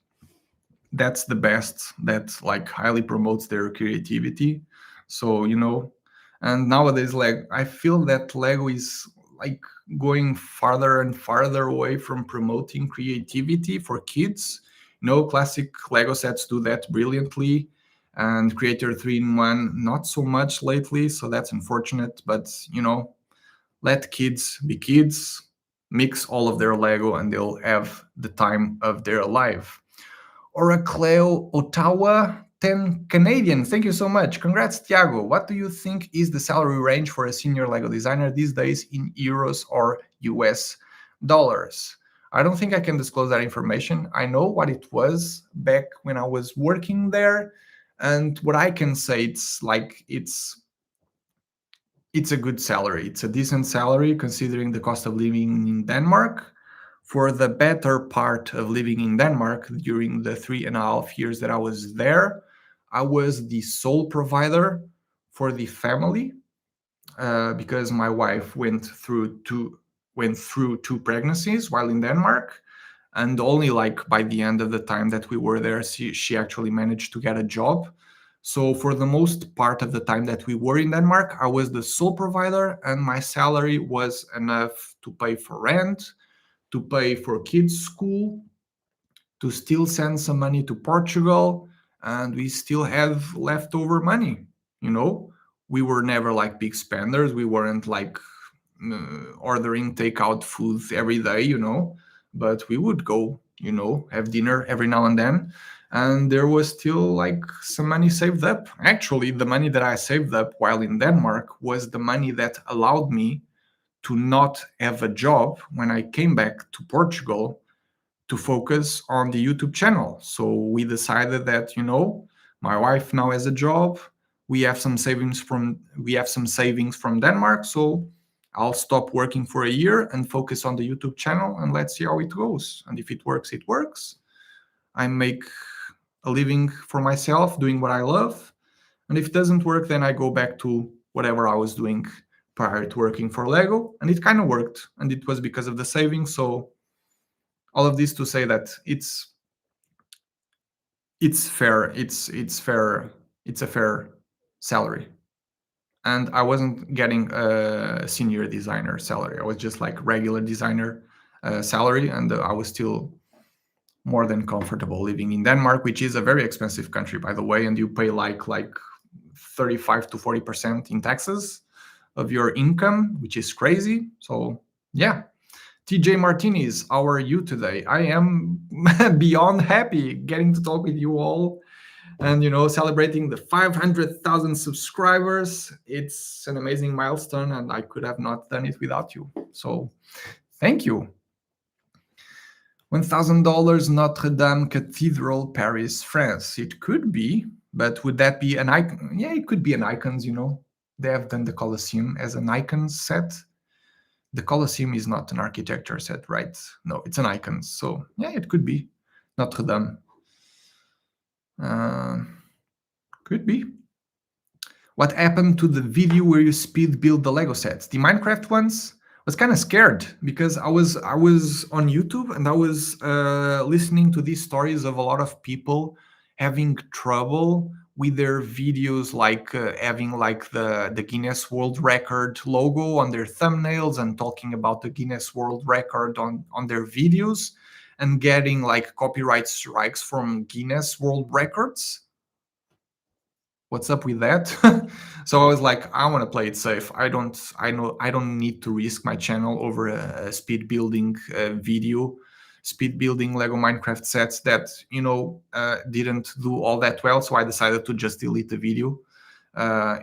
That's the best. That like highly promotes their creativity. So and nowadays, like, I feel that Lego is like going farther and farther away from promoting creativity for kids. Classic Lego sets do that brilliantly, and Creator 3-in-1 not so much lately, so that's unfortunate. But let kids be kids, mix all of their Lego, and they'll have the time of their life. Oracleo Ottawa, 10 Canadian. Thank you so much. Congrats, Tiago. What do you think is the salary range for a senior Lego designer these days in euros or US dollars? I don't think I can disclose that information. I know what it was back when I was working there. And what I can say, it's a good salary. It's a decent salary considering the cost of living in Denmark. For the better part of living in Denmark during the 3.5 years that I was there, I was the sole provider for the family because my wife went through two pregnancies while in Denmark, and only like by the end of the time that we were there, she actually managed to get a job. So for the most part of the time that we were in Denmark, I was the sole provider, and my salary was enough to pay for rent, to pay for kids' school, to still send some money to Portugal, and we still have leftover money. You know, we were never like big spenders. We weren't like ordering takeout food every day, but we would go, have dinner every now and then. And there was still like some money saved up. Actually, the money that I saved up while in Denmark was the money that allowed me to not have a job when I came back to Portugal to focus on the YouTube channel. So we decided that, my wife now has a job. We have some savings from Denmark, so I'll stop working for a year and focus on the YouTube channel, and let's see how it goes. And if it works, it works. I make a living for myself doing what I love. And if it doesn't work, then I go back to whatever I was doing prior to working for Lego. And it kind of worked. And it was because of the savings. So all of this to say that it's fair. It's fair. It's a fair salary. And I wasn't getting a senior designer salary. I was just like regular designer salary, and I was still more than comfortable living in Denmark, which is a very expensive country, by the way, and you pay like 35 to 40% in taxes of your income, which is crazy. So yeah. TJ Martinez, how are you today? I am beyond happy getting to talk with you all and celebrating the 500,000 subscribers. It's an amazing milestone, and I could have not done it without you. So thank you. $1,000 Notre Dame Cathedral, Paris, France. It could be, but would that be an icon? Yeah, it could be an icons. They have done the Colosseum as an icons set. The Colosseum is not an architecture set, right? No, it's an icon. So yeah, it could be Notre Dame. Could be. What happened to the video where you speed build the Lego sets? The Minecraft ones? I was kind of scared because I was on YouTube and I was listening to these stories of a lot of people having trouble with their videos, like having like the Guinness World Record logo on their thumbnails and talking about the Guinness World Record on their videos. and getting like copyright strikes from Guinness World Records. What's up with that? So I was like, I want to play it safe. I don't need to risk my channel over a speed building video, speed building Lego Minecraft sets that didn't do all that well. So I decided to just delete the video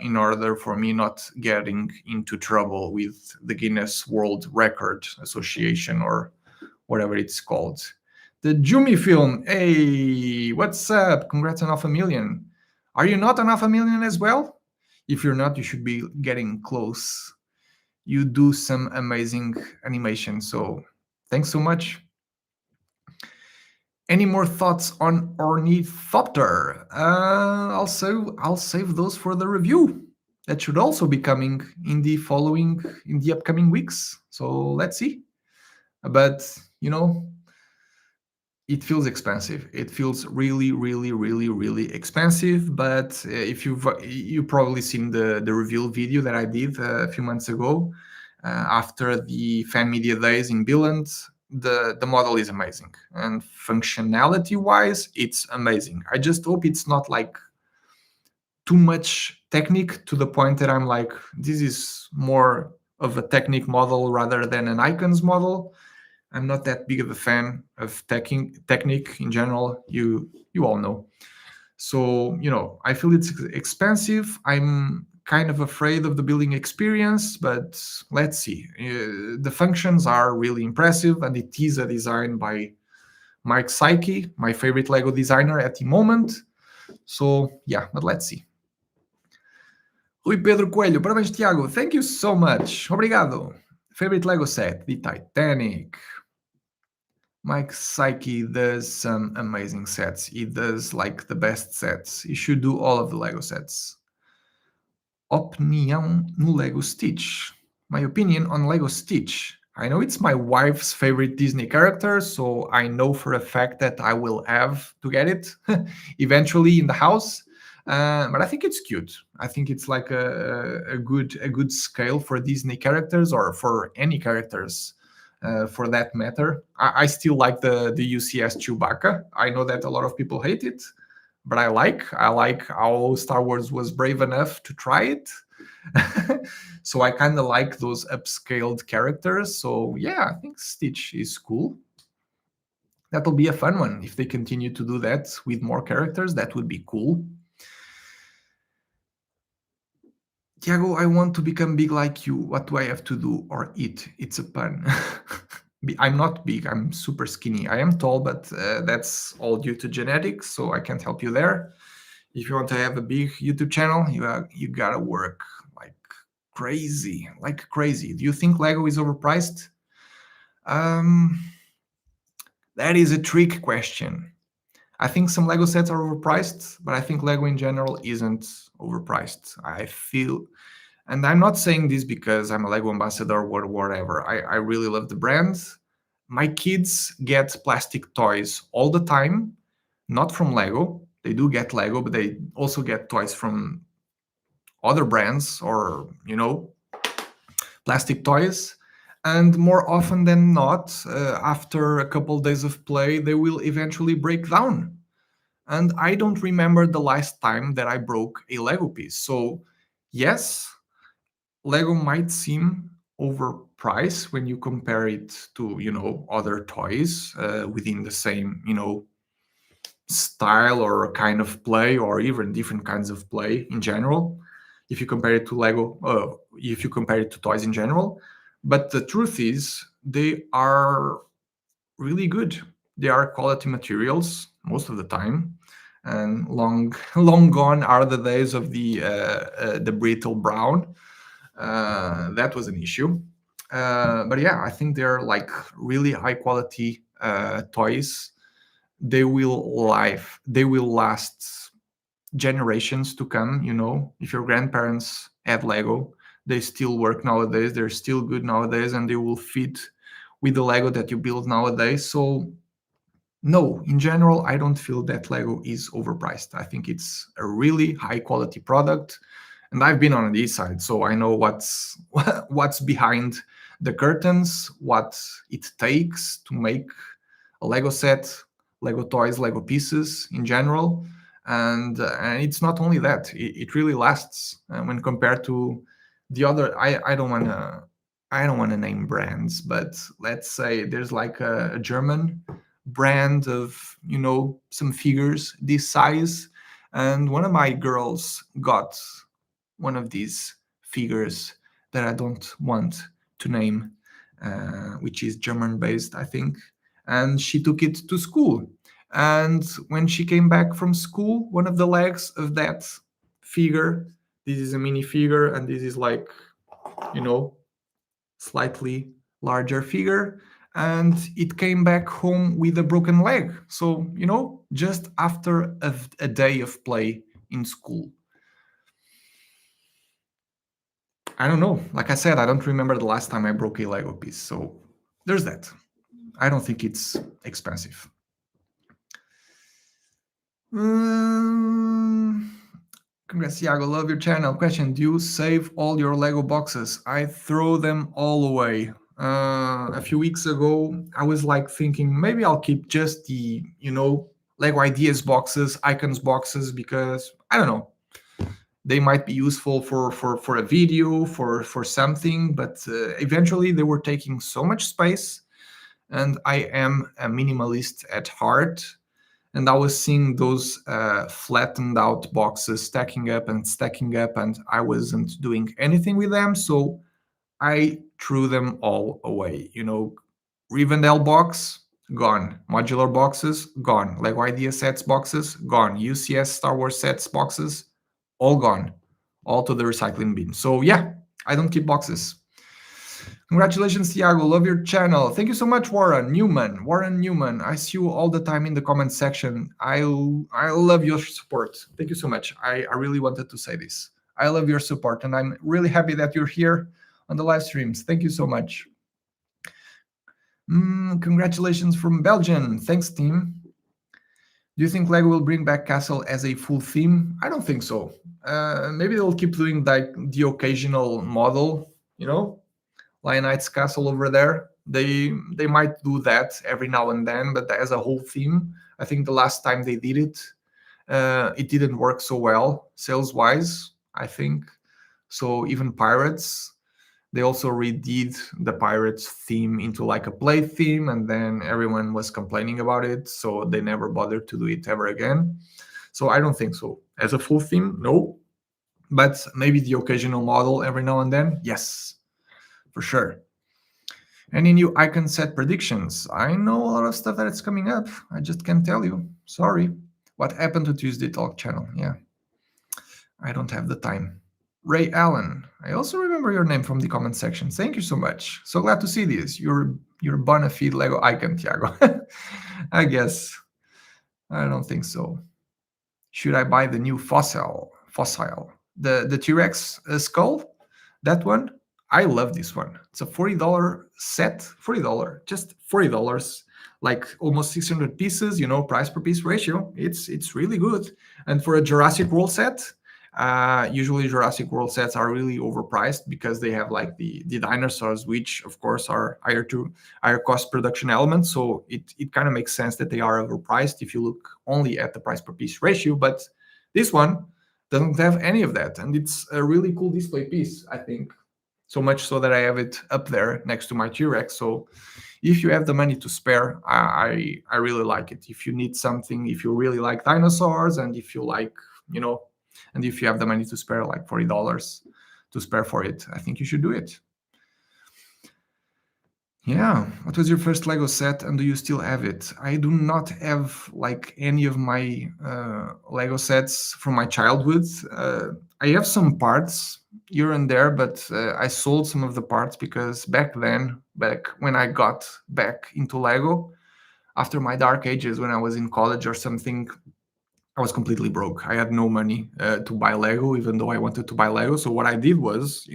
in order for me not getting into trouble with the Guinness World Record Association or whatever it's called. The Jumi film. Hey, what's up? Congrats on half a million. Are you not on half a million as well? If you're not, you should be getting close. You do some amazing animation. So thanks so much. Any more thoughts on Ornithopter? I'll save those for the review. That should also be coming in the upcoming weeks. So let's see. But it feels expensive. It feels really, really, really, really expensive. But if you probably seen the reveal video that I did a few months ago after the fan media days in Billund, the model is amazing, and functionality wise, it's amazing. I just hope it's not like too much technique to the point that I'm like, this is more of a technique model rather than an icons model. I'm not that big of a fan of technique in general. You all know. So I feel it's expensive. I'm kind of afraid of the building experience, but let's see. The functions are really impressive, and it is a design by Mike Psyche, my favorite Lego designer at the moment. So yeah, but let's see. Rui Pedro Coelho, parabéns Tiago. Thank you so much. Obrigado. Favorite Lego set, the Titanic. Mike Psyche does some amazing sets. He does like the best sets. He should do all of the Lego sets. Opinião no Lego Stitch. My opinion on Lego Stitch. I know it's my wife's favorite Disney character, so I know for a fact that I will have to get it eventually in the house. But I think it's cute. I think it's like a good scale for Disney characters, or for any characters for that matter. I still like the UCS Chewbacca. I know that a lot of people hate it, but I like how Star Wars was brave enough to try it. So I kind of like those upscaled characters. So yeah, I think Stitch is cool. That'll be a fun one. If they continue to do that with more characters, that would be cool. Tiago, I want to become big like you. What do I have to do or eat? It's a pun. I'm not big. I'm super skinny. I am tall, but that's all due to genetics, so I can't help you there. If you want to have a big YouTube channel, you gotta work like crazy. Do you think Lego is overpriced? That is a trick question. I think some Lego sets are overpriced, but I think Lego in general isn't overpriced. I feel, and I'm not saying this because I'm a Lego ambassador or whatever. I really love the brand. My kids get plastic toys all the time, not from Lego. They do get Lego, but they also get toys from other brands or, plastic toys. And more often than not, after a couple of days of play, they will eventually break down. And I don't remember the last time that I broke a Lego piece. So yes, Lego might seem overpriced when you compare it to, other toys within the same, style or kind of play, or even different kinds of play in general. If you compare it to Lego, if you compare it to toys in general. But the truth is, they are really good. They are quality materials most of the time, and long gone are the days of the brittle brown. That was an issue. But yeah, I think they're like really high quality toys. They will last generations to come. If your grandparents had Lego, they still work nowadays. They're still good nowadays, and they will fit with the Lego that you build nowadays. So no, in general, I don't feel that Lego is overpriced. I think it's a really high quality product, and I've been on this side, so I know what's behind the curtains, what it takes to make a Lego set, Lego toys, Lego pieces in general. And it's not only that; it really lasts when compared to the other. I don't want to name brands, but let's say there's like a German brand of some figures this size, and one of my girls got one of these figures that I don't want to name, which is German based, I think. And she took it to school. And when she came back from school, one of the legs of that figure, this is a mini figure, and this is like, you know, slightly larger figure. And it came back home with a broken leg. So, just after a day of play in school. I don't know. Like I said, I don't remember the last time I broke a Lego piece. So there's that. I don't think it's expensive. Um, Congrats, Iago. Love your channel. Question: do you save all your Lego boxes? I throw them all away. A few weeks ago, I was like thinking maybe I'll keep just the, Lego ideas boxes, icons boxes, because I don't know, they might be useful for a video, for something, but eventually they were taking so much space, and I am a minimalist at heart, and I was seeing those flattened out boxes stacking up, and I wasn't doing anything with them, so I threw them all away. Rivendell box gone, modular boxes gone, Lego idea sets boxes gone, UCS Star Wars sets boxes all gone, all to the recycling bin. So yeah, I don't keep boxes. Congratulations, Thiago. Love your channel. Thank you so much, Warren Newman. Warren Newman. I see you all the time in the comment section. I love your support. Thank you so much. I really wanted to say this. I love your support, and I'm really happy that you're here on the live streams. Thank you so much. Congratulations from Belgium. Thanks, team. Do you think Lego will bring back Castle as a full theme? I don't think so. Maybe they'll keep doing like the occasional model, Lionite's Castle over there. They might do that every now and then, but as a whole theme, I think the last time they did it didn't work so well sales wise, I think. So even Pirates, they also redid the Pirates theme into like a play theme, and then everyone was complaining about it, so they never bothered to do it ever again. So I don't think so. As a full theme, no. But maybe the occasional model every now and then, yes, for sure. Any new icon set predictions? I know a lot of stuff that is coming up. I just can't tell you. Sorry. What happened to Tuesday Talk channel? Yeah, I don't have the time. Ray Allen. I also remember your name from the comment section. Thank you so much. So glad to see this. You're bona fide Lego icon, Thiago. I guess. I don't think so. Should I buy the new fossil? The T-Rex skull? That one? I love this one. It's a $40 set. $40. Just $40. Like almost 600 pieces, price per piece ratio. It's really good. And for a Jurassic World set, usually Jurassic World sets are really overpriced because they have like the dinosaurs, which of course are higher cost production elements. So it kind of makes sense that they are overpriced if you look only at the price per piece ratio. But this one doesn't have any of that, and it's a really cool display piece, I think. So much so that I have it up there next to my T-Rex. So if you have the money to spare, I really like it. If you need something, if you really like dinosaurs, and if you like, and if you have the money to spare, like $40 to spare for it, I think you should do it. Yeah. What was your first Lego set, and do you still have it? I do not have like any of my Lego sets from my childhood. I have some parts here and there, but I sold some of the parts because back when I got back into Lego, after my dark ages when I was in college or something, I was completely broke. I had no money to buy Lego, even though I wanted to buy Lego. So what I did was,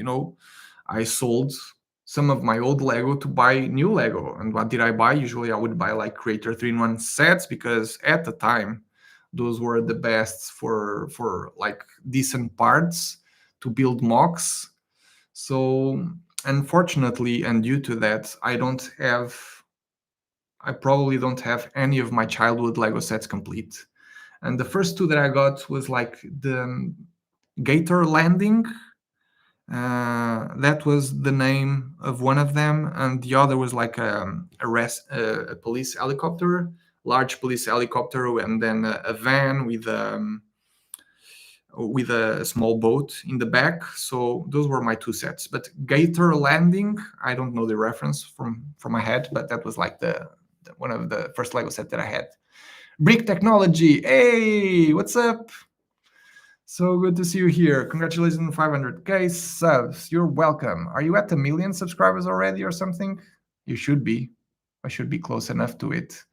I sold some of my old Lego to buy new Lego. And what did I buy? Usually I would buy like Creator 3-in-1 sets, because at the time, those were the best for like decent parts to build mocks. So unfortunately, and due to that, I probably don't have any of my childhood Lego sets complete. And the first two that I got was like the Gator Landing. That was the name of one of them, and the other was like a police helicopter, large police helicopter, and then a van with a small boat in the back. So those were my two sets. But Gator Landing, I don't know the reference from my head, but that was like the one of the first Lego set that I had. Brick Technology, hey, what's up? So good to see you here. Congratulations on 500k subs. You're welcome. Are you at a million subscribers already or something? You should be. I should be close enough to it.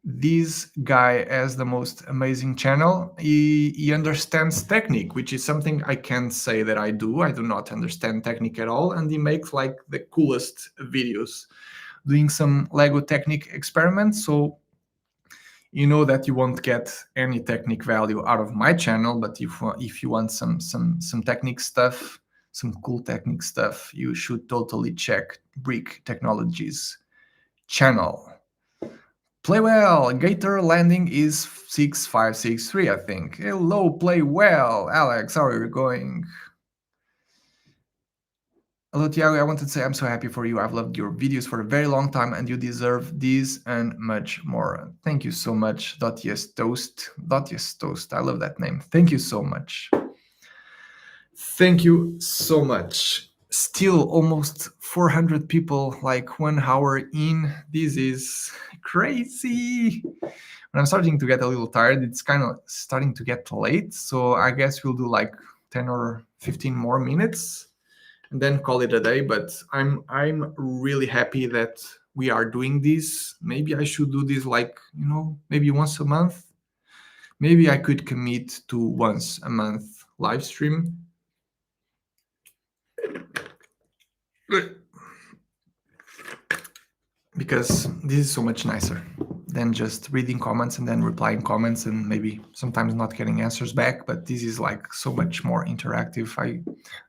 This guy has the most amazing channel. He understands technique, which is something I can't say that I do. I do not understand technique at all. And he makes like the coolest videos doing some Lego technique experiments. So you know that you won't get any technique value out of my channel, but if you want some technique stuff, some cool technique stuff, you should totally check Brick Technologies channel. Play well. Gator Landing is 6563, I think. Hello, play well. Alex, how are you going? Hello, Tiago. I wanted to say I'm so happy for you. I've loved your videos for a very long time, and you deserve these and much more. Thank you so much. Yes Toast. Yes Toast. I love that name. Thank you so much. Thank you so much. Still almost 400 people, like 1 hour in. This is crazy. When I'm starting to get a little tired, it's kind of starting to get late. So I guess we'll do like 10 or 15 more minutes and then call it a day. But I'm really happy that we are doing this. Maybe I should do this like, maybe once a month. Maybe I could commit to once a month live stream. Because this is so much nicer than just reading comments and then replying comments and maybe sometimes not getting answers back. But this is like so much more interactive.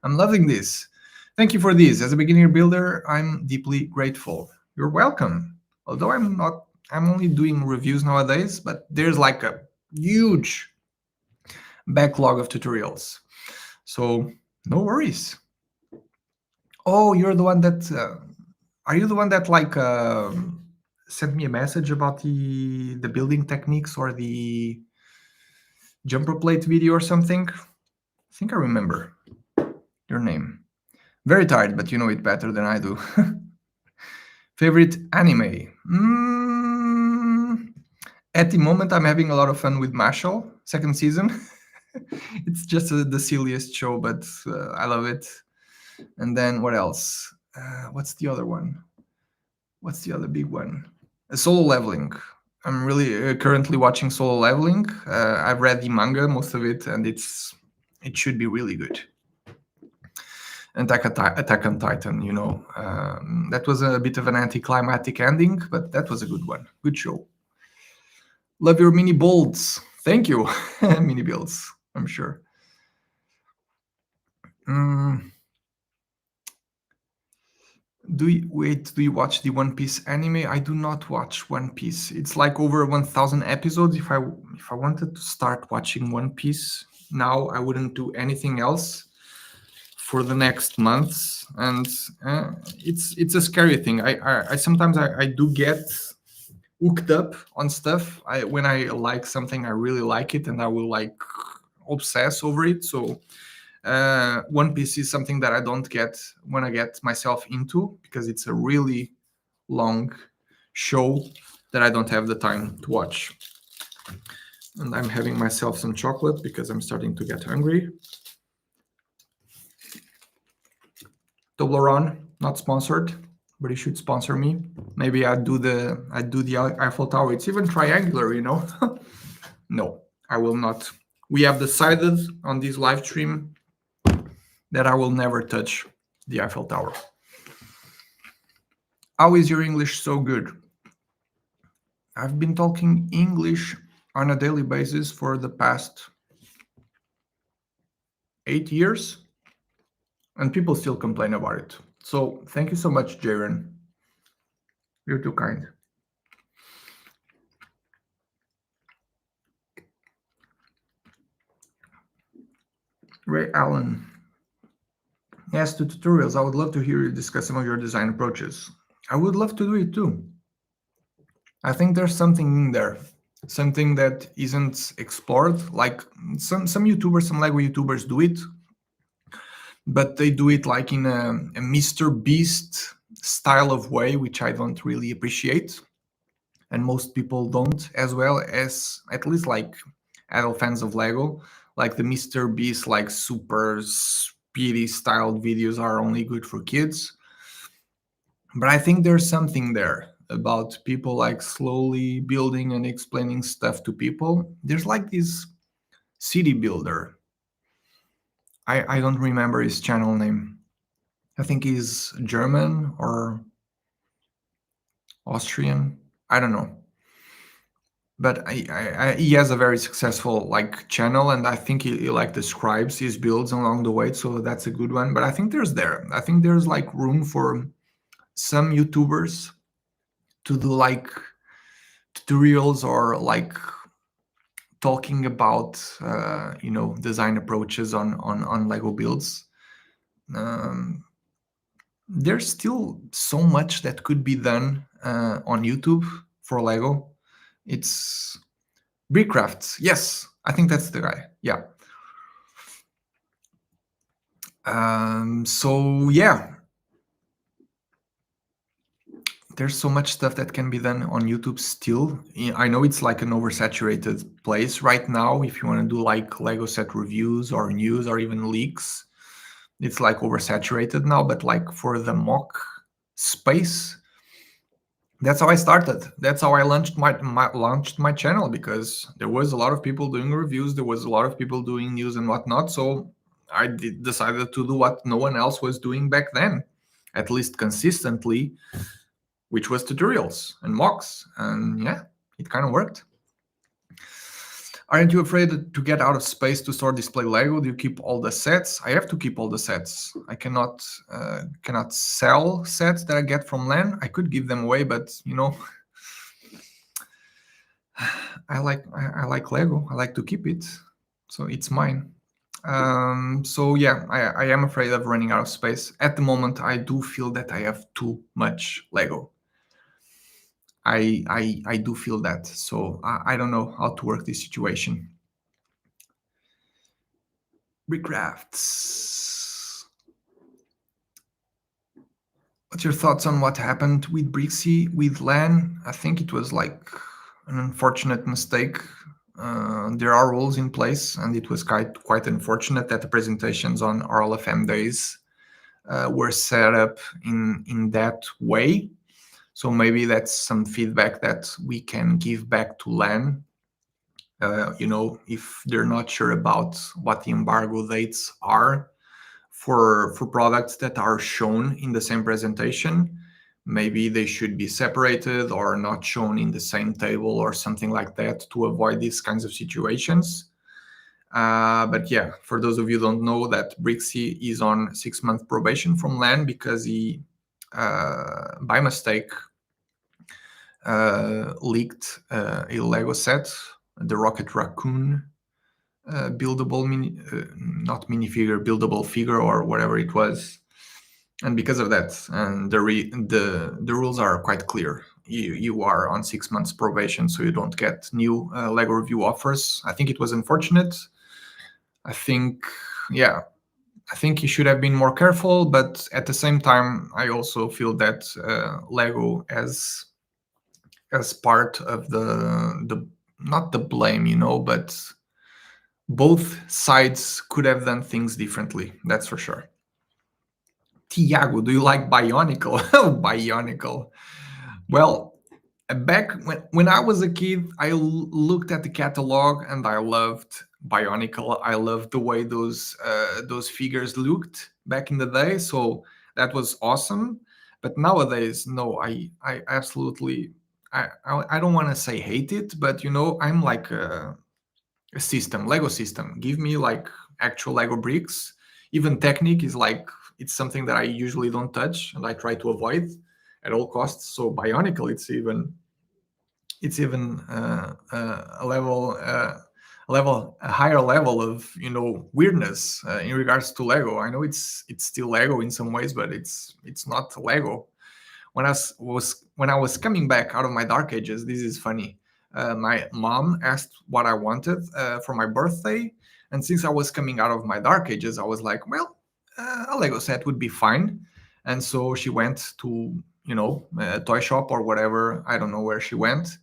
I'm loving this. Thank you for this. As a beginner builder, I'm deeply grateful. You're welcome. Although I'm only doing reviews nowadays, but there's like a huge backlog of tutorials. So no worries. Oh, you're the one that, are you the one that like sent me a message about the building techniques or the jumper plate video or something? I think I remember your name. Very tired, but you know it better than I do. Favorite anime? At the moment, I'm having a lot of fun with Marshall, second season. It's just the silliest show, but I love it. And then what else? What's the other one? What's the other big one? Solo Leveling. I'm really currently watching Solo Leveling. I've read the manga, most of it, and it should be really good. And Attack on Titan, that was a bit of an anticlimactic ending, but that was a good one. Good show. Love your mini builds. Thank you. Mini builds, I'm sure. Do you watch the One Piece anime? I do not watch One Piece. It's like over 1,000 episodes. If I wanted to start watching One Piece now, I wouldn't do anything else for the next months, and it's a scary thing. I sometimes I do get hooked up on stuff. When I like something, I really like it, and I will like obsess over it. So One Piece is something that I don't want to get myself into, because it's a really long show that I don't have the time to watch. And I'm having myself some chocolate because I'm starting to get hungry. Toblerone, not sponsored, but you should sponsor me. Maybe I'd do the Eiffel Tower. It's even triangular, No, I will not. We have decided on this live stream that I will never touch the Eiffel Tower. How is your English so good? I've been talking English on a daily basis for the past 8 years, and people still complain about it. So thank you so much, Jaren. You're too kind. Ray Allen. Yes, to tutorials. I would love to hear you discuss some of your design approaches. I would love to do it too. I think there's something in there, something that isn't explored. Like some YouTubers, some Lego YouTubers do it, but they do it like in a Mr. Beast style of way, which I don't really appreciate, and most people don't, as well as at least like adult fans of Lego. Like the Mr. Beast, like super speedy styled videos are only good for kids. But I think there's something there about people like slowly building and explaining stuff to people. There's like this city builder. I don't remember his channel name. I think he's German or Austrian. I don't know. But he has a very successful like channel, and I think he like describes his builds along the way. So that's a good one. But I think I think there's like room for some YouTubers to do like tutorials or like talking about design approaches on Lego builds. Um, there's still so much that could be done on YouTube for Lego. It's Brickcrafts. Yes, I think that's the guy. Yeah. So yeah, there's so much stuff that can be done on YouTube still. I know it's like an oversaturated place right now. If you want to do like Lego set reviews or news or even leaks, it's like oversaturated now. But like for the mock space, that's how I started. That's how I launched my channel, because there was a lot of people doing reviews. There was a lot of people doing news and whatnot. So I decided to do what no one else was doing back then, at least consistently, which was tutorials and mocks. And yeah, it kind of worked. Aren't you afraid to get out of space to store display Lego? Do you keep all the sets? I have to keep all the sets. I cannot sell sets that I get from LAN. I could give them away, but I like Lego. I like to keep it, so it's mine. So yeah, I am afraid of running out of space. At the moment, I do feel that I have too much Lego. I do feel that. So I don't know how to work this situation. Recrafts. What's your thoughts on what happened with Brixie with LAN? I think it was like an unfortunate mistake. There are rules in place, and it was quite unfortunate that the presentations on RLFM days were set up in that way. So maybe that's some feedback that we can give back to LAN. If they're not sure about what the embargo dates are for products that are shown in the same presentation, maybe they should be separated or not shown in the same table or something like that to avoid these kinds of situations. But yeah, for those of you who don't know, that Brixie is on 6-month probation from LAN because he, by mistake, leaked a Lego set, the Rocket Raccoon buildable not minifigure, buildable figure or whatever it was. And because of that, and the rules are quite clear. You are on 6 months probation, so you don't get new Lego review offers. I think it was unfortunate. I think he should have been more careful, but at the same time, I also feel that Lego as part of the not the blame, but both sides could have done things differently. That's for sure. Tiago, do you like Bionicle? Bionicle. Well, back when I was a kid, I looked at the catalog and I loved Bionicle. I loved the way those figures looked back in the day. So that was awesome. But nowadays, no, I absolutely I don't want to say hate it, but I'm like a system, Lego system. Give me like actual Lego bricks. Even Technic is like, it's something that I usually don't touch and I try to avoid at all costs. So Bionicle, it's even a a higher level of weirdness in regards to Lego. I know it's still Lego in some ways, but it's not Lego. When I was coming back out of my dark ages, this is funny. My mom asked what I wanted for my birthday, and since I was coming out of my dark ages, I was like, well, a Lego set would be fine. And so she went to a toy shop or whatever. I don't know where she went,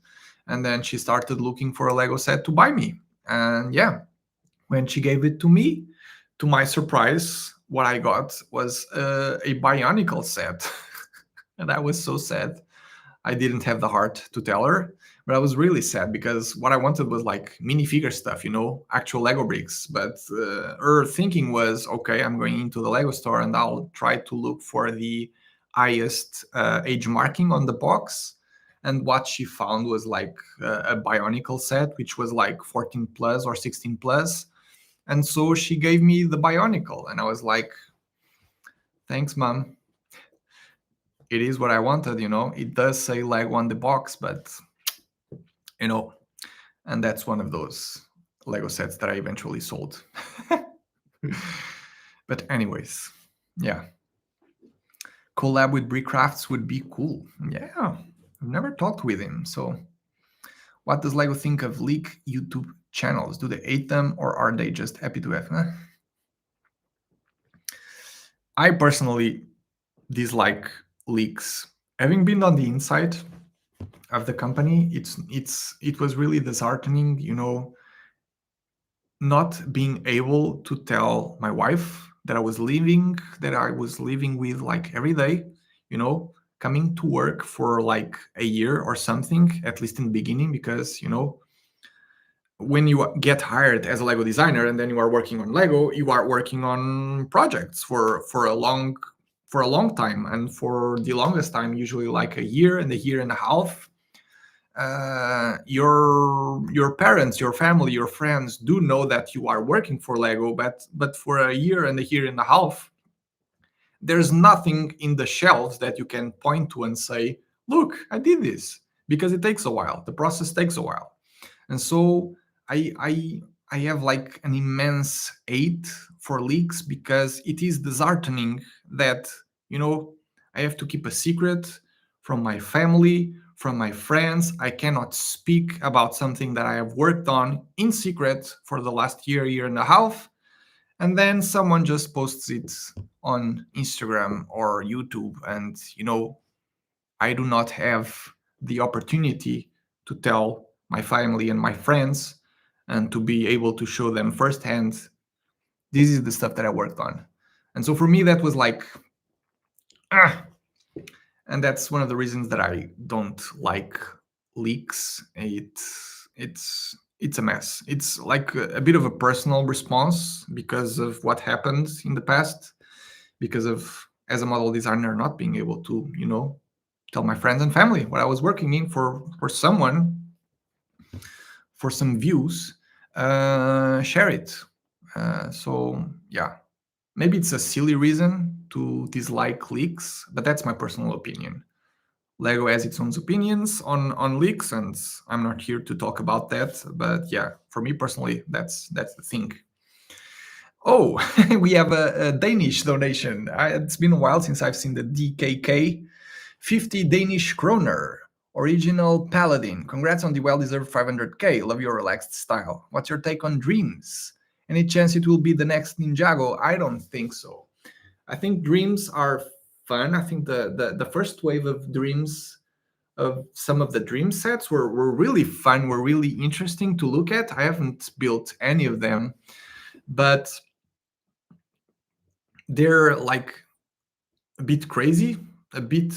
and then she started looking for a Lego set to buy me. And yeah, when she gave it to me, to my surprise, what I got was a Bionicle set. And I was so sad. I didn't have the heart to tell her, but I was really sad because what I wanted was like minifigure stuff, actual Lego bricks. But her thinking was, okay, I'm going into the Lego store and I'll try to look for the highest age marking on the box. And what she found was like a Bionicle set, which was like 14 plus or 16 plus. And so she gave me the Bionicle, and I was like, thanks, mom. It is what I wanted. It does say Lego on the box, but you know, and that's one of those Lego sets that I eventually sold. But anyways, yeah, collab with Brickcrafts would be cool. Yeah, I've never talked with him. So, what does Lego think of leak YouTube channels? Do they hate them, or are they just happy to have? I personally dislike leaks. Having been on the inside of the company, it was really disheartening, not being able to tell my wife that I was living with like every day, coming to work for like a year or something, at least in the beginning, because when you get hired as a Lego designer and then you are working on Lego, you are working on projects for a long time, and for the longest time, usually like a year and a half. Your parents, your family, your friends do know that you are working for Lego, but for a year and a half, there's nothing in the shelves that you can point to and say, "Look, I did this," because it takes a while. The process takes a while, and so I have like an immense hate for leaks because it is disheartening that I have to keep a secret from my family, from my friends. I cannot speak about something that I have worked on in secret for the last year and a half, and then someone just posts it on Instagram or YouTube, and I do not have the opportunity to tell my family and my friends and to be able to show them firsthand, this is the stuff that I worked on. And so for me, that was like, ah. And that's one of the reasons that I don't like leaks. It's a mess. It's like a bit of a personal response because of what happened in the past, because of, as a model designer, not being able to tell my friends and family what I was working in for someone, for some views, share it. So yeah, maybe it's a silly reason to dislike leaks, but that's my personal opinion. Lego has its own opinions on leaks, and I'm not here to talk about that. But yeah, for me personally, that's the thing. Oh, we have a Danish donation. It's been a while since I've seen the DKK. 50 Danish kroner. Original Paladin. Congrats on the well-deserved 500k. Love your relaxed style. What's your take on Dreams? Any chance it will be the next Ninjago? I don't think so. I think Dreams are fun. I think the first wave of Dreams, of some of the Dream sets, were really fun, were really interesting to look at. I haven't built any of them, but they're like a bit crazy, a bit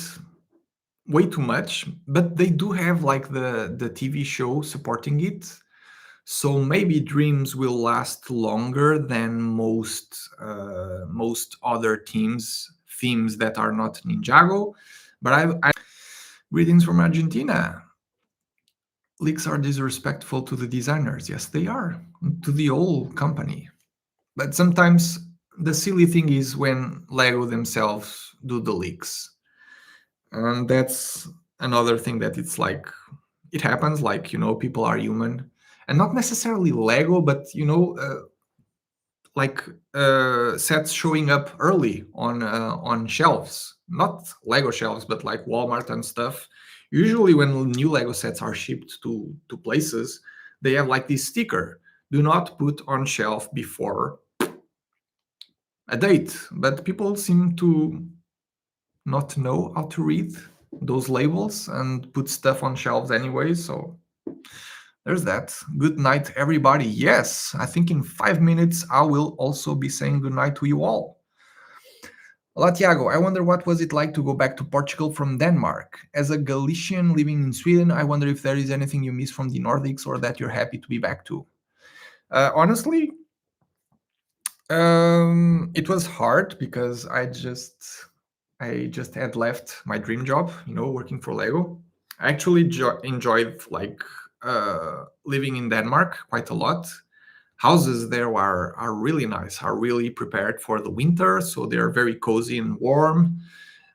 way too much, but they do have like the TV show supporting it. So maybe Dreams will last longer than most other themes that are not Ninjago. But I greetings from Argentina. Leaks are disrespectful to the designers. Yes, they are, to the whole company. But sometimes the silly thing is when Lego themselves do the leaks. And that's another thing that it's like, it happens, like, people are human. and not necessarily Lego, but like sets showing up early on shelves, not Lego shelves, but like Walmart and stuff. Usually, when new Lego sets are shipped to places, they have like this sticker: "Do not put on shelf before a date." But people seem to not know how to read those labels and put stuff on shelves anyway. So there's that. Good night, everybody. Yes, I think in 5 minutes I will also be saying good night to you all. Olá, Tiago. I wonder what was it like to go back to Portugal from Denmark. As a Galician living in Sweden, I wonder if there is anything you miss from the Nordics or that you're happy to be back to. Honestly, it was hard because I just had left my dream job, working for Lego. I actually enjoyed like living in Denmark quite a lot. Houses there are really nice, are really prepared for the winter, so they're very cozy and warm.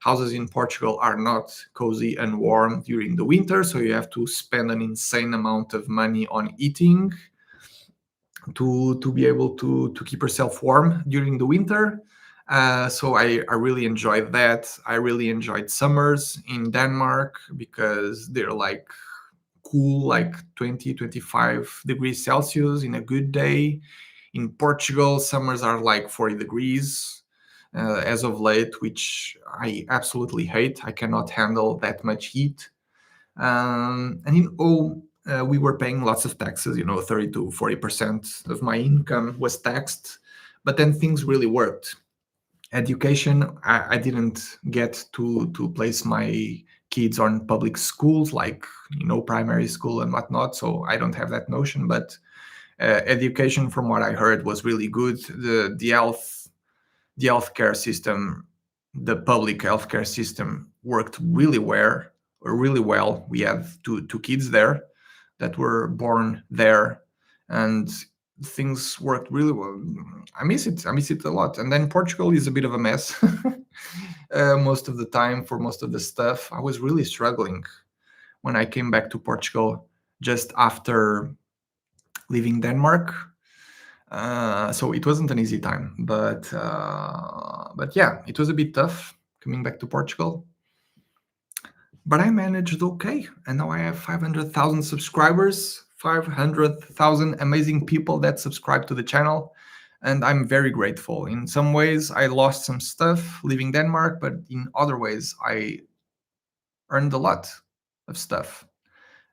Houses in Portugal are not cozy and warm during the winter, so you have to spend an insane amount of money on eating to be able to keep yourself warm during the winter. So I really enjoyed that. I really enjoyed summers in Denmark because they're like cool, like 20, 25 degrees Celsius in a good day. In Portugal, summers are like 40 degrees as of late, which I absolutely hate. I cannot handle that much heat. And we were paying lots of taxes, 30 to 40% of my income was taxed. But then things really worked. Education, I didn't get to place my kids on public schools like, primary school and whatnot. So I don't have that notion. But education, from what I heard, was really good. The healthcare system, the public healthcare system worked really well. We had two kids there that were born there, and things worked really well. I miss it. I miss it a lot. And then Portugal is a bit of a mess most of the time for most of the stuff. I was really struggling when I came back to Portugal just after leaving Denmark. So it wasn't an easy time, but yeah, it was a bit tough coming back to Portugal. But I managed okay, and now I have 500,000 subscribers, 500,000 amazing people that subscribe to the channel, and I'm very grateful. In some ways, I lost some stuff leaving Denmark, but in other ways, I earned a lot of stuff.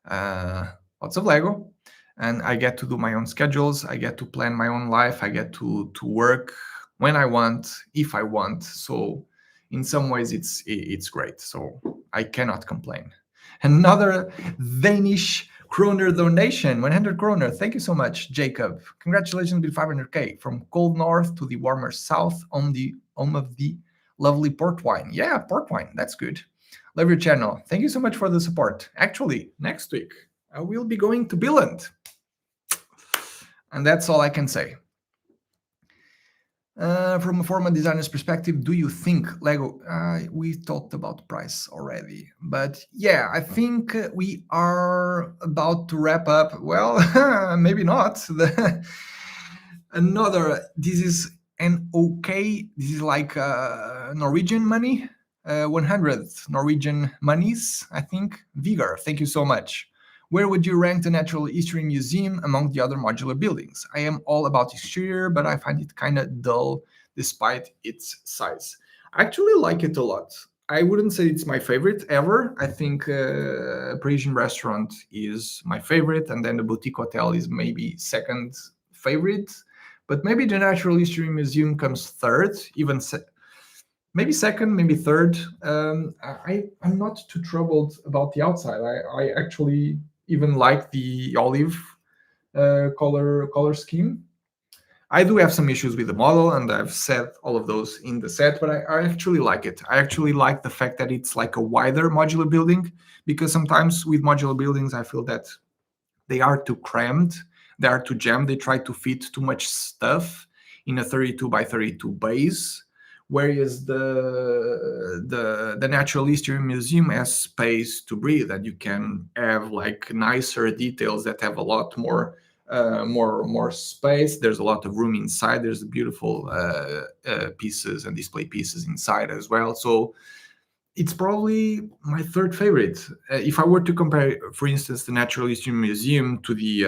Lots of Lego, and I get to do my own schedules. I get to plan my own life. I get to work when I want, if I want. So in some ways, it's great. So I cannot complain. Another Danish kroner donation, 100 kroner. Thank you so much, Jacob. Congratulations with 500k from cold north to the warmer south, on the home of the lovely port wine. Yeah, port wine. That's good. Love your channel. Thank you so much for the support. Actually, next week I will be going to Billund, and that's all I can say. From a formal designer's perspective, do you think Lego? We talked about price already, but yeah, I think we are about to wrap up. Well, maybe not. This is an okay. This is like Norwegian money. 100 Norwegian monies, I think. Vigor, thank you so much. Where would you rank the Natural History Museum among the other modular buildings? I am all about exterior, but I find it kind of dull despite its size. I actually like it a lot. I wouldn't say it's my favorite ever. I think Parisian Restaurant is my favorite, and then the Boutique Hotel is maybe second favorite. But maybe the Natural History Museum comes third, maybe second, maybe third. I'm not too troubled about the outside. I actually even like the olive color scheme. I do have some issues with the model, and I've said all of those in the set, but I actually like it. I actually like the fact that it's like a wider modular building, because sometimes with modular buildings, I feel that they are too crammed, they are too jammed, they try to fit too much stuff in a 32 by 32 base. Whereas the Natural History Museum has space to breathe, and you can have like nicer details that have a lot more more space. There's a lot of room inside. There's beautiful pieces and display pieces inside as well. So it's probably my third favorite. If I were to compare, for instance, the Natural History Museum to the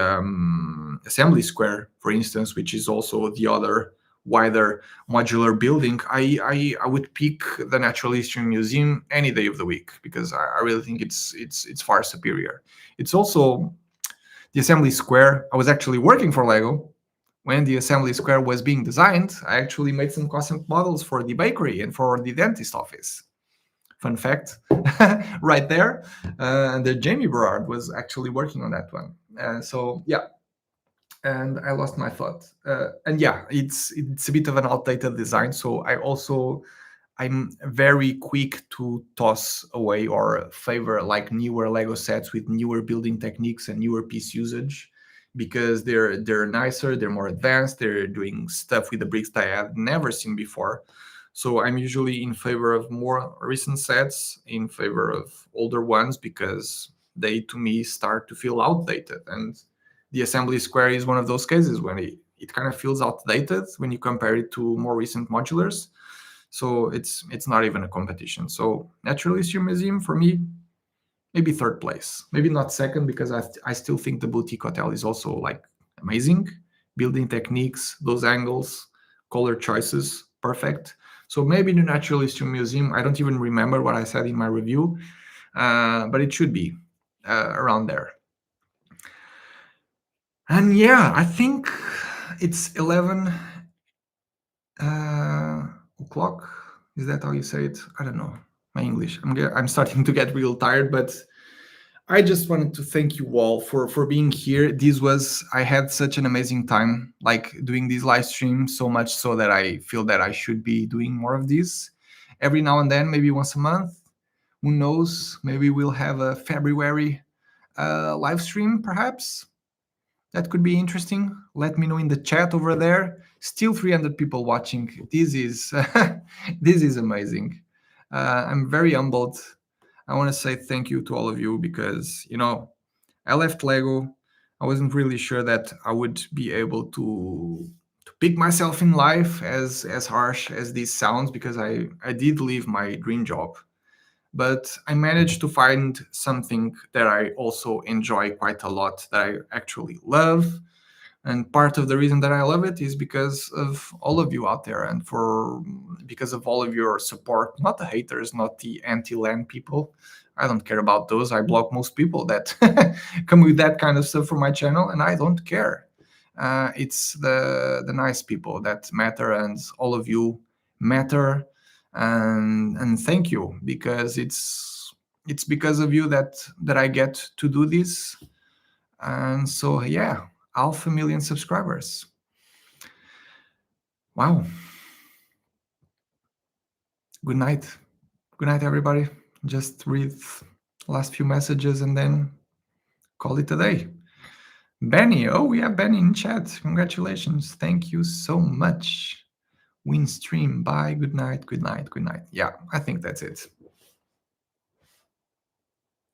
Assembly Square, for instance, which is also the other wider modular building, I would pick the Natural History Museum any day of the week because I really think it's far superior. It's also the Assembly Square. I was actually working for Lego when the Assembly Square was being designed. I actually made some custom models for the bakery and for the dentist office. Fun fact, right there. The Jamie Berard was actually working on that one. So yeah, and I lost my thought. And yeah, it's a bit of an outdated design. So I'm very quick to toss away or favor like newer Lego sets with newer building techniques and newer piece usage because they're nicer, they're more advanced, they're doing stuff with the bricks that I have never seen before. So I'm usually in favor of more recent sets, in favor of older ones because they to me start to feel outdated. And the Assembly Square is one of those cases when it kind of feels outdated when you compare it to more recent modulars. So it's not even a competition. So Natural History Museum for me, maybe third place, maybe not second because I still think the boutique hotel is also like amazing, building techniques, those angles, color choices, perfect. So maybe the Natural History Museum. I don't even remember what I said in my review, but it should be around there. And yeah, I think it's 11 o'clock. Is that how you say it? I don't know. My English. I'm starting to get real tired, but I just wanted to thank you all for being here. I had such an amazing time, like doing these live streams, so much so that I feel that I should be doing more of these every now and then, maybe once a month. Who knows? Maybe we'll have a February live stream, perhaps. That could be interesting. Let me know in the chat over there. Still 300 people watching. This is this is amazing. I'm very humbled. I want to say thank you to all of you because I left Lego. I wasn't really sure that I would be able to pick myself in life, as harsh as this sounds, because I did leave my dream job, but I managed to find something that I also enjoy quite a lot, that I actually love. And part of the reason that I love it is because of all of you out there, and because of all of your support, not the haters, not the anti-land people. I don't care about those. I block most people that come with that kind of stuff for my channel, and I don't care. It's the nice people that matter, and all of you matter. And thank you, because it's because of you that I get to do this. And so yeah, 500,000 subscribers. Wow. Good night. Good night, everybody. Just read last few messages and then call it a day. Benny, oh, we have Benny in chat. Congratulations. Thank you so much. Win stream. Bye. Good night. Good night. Good night. Yeah, I think that's it.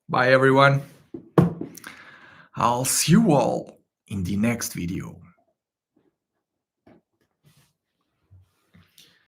Bye, everyone. I'll see you all in the next video.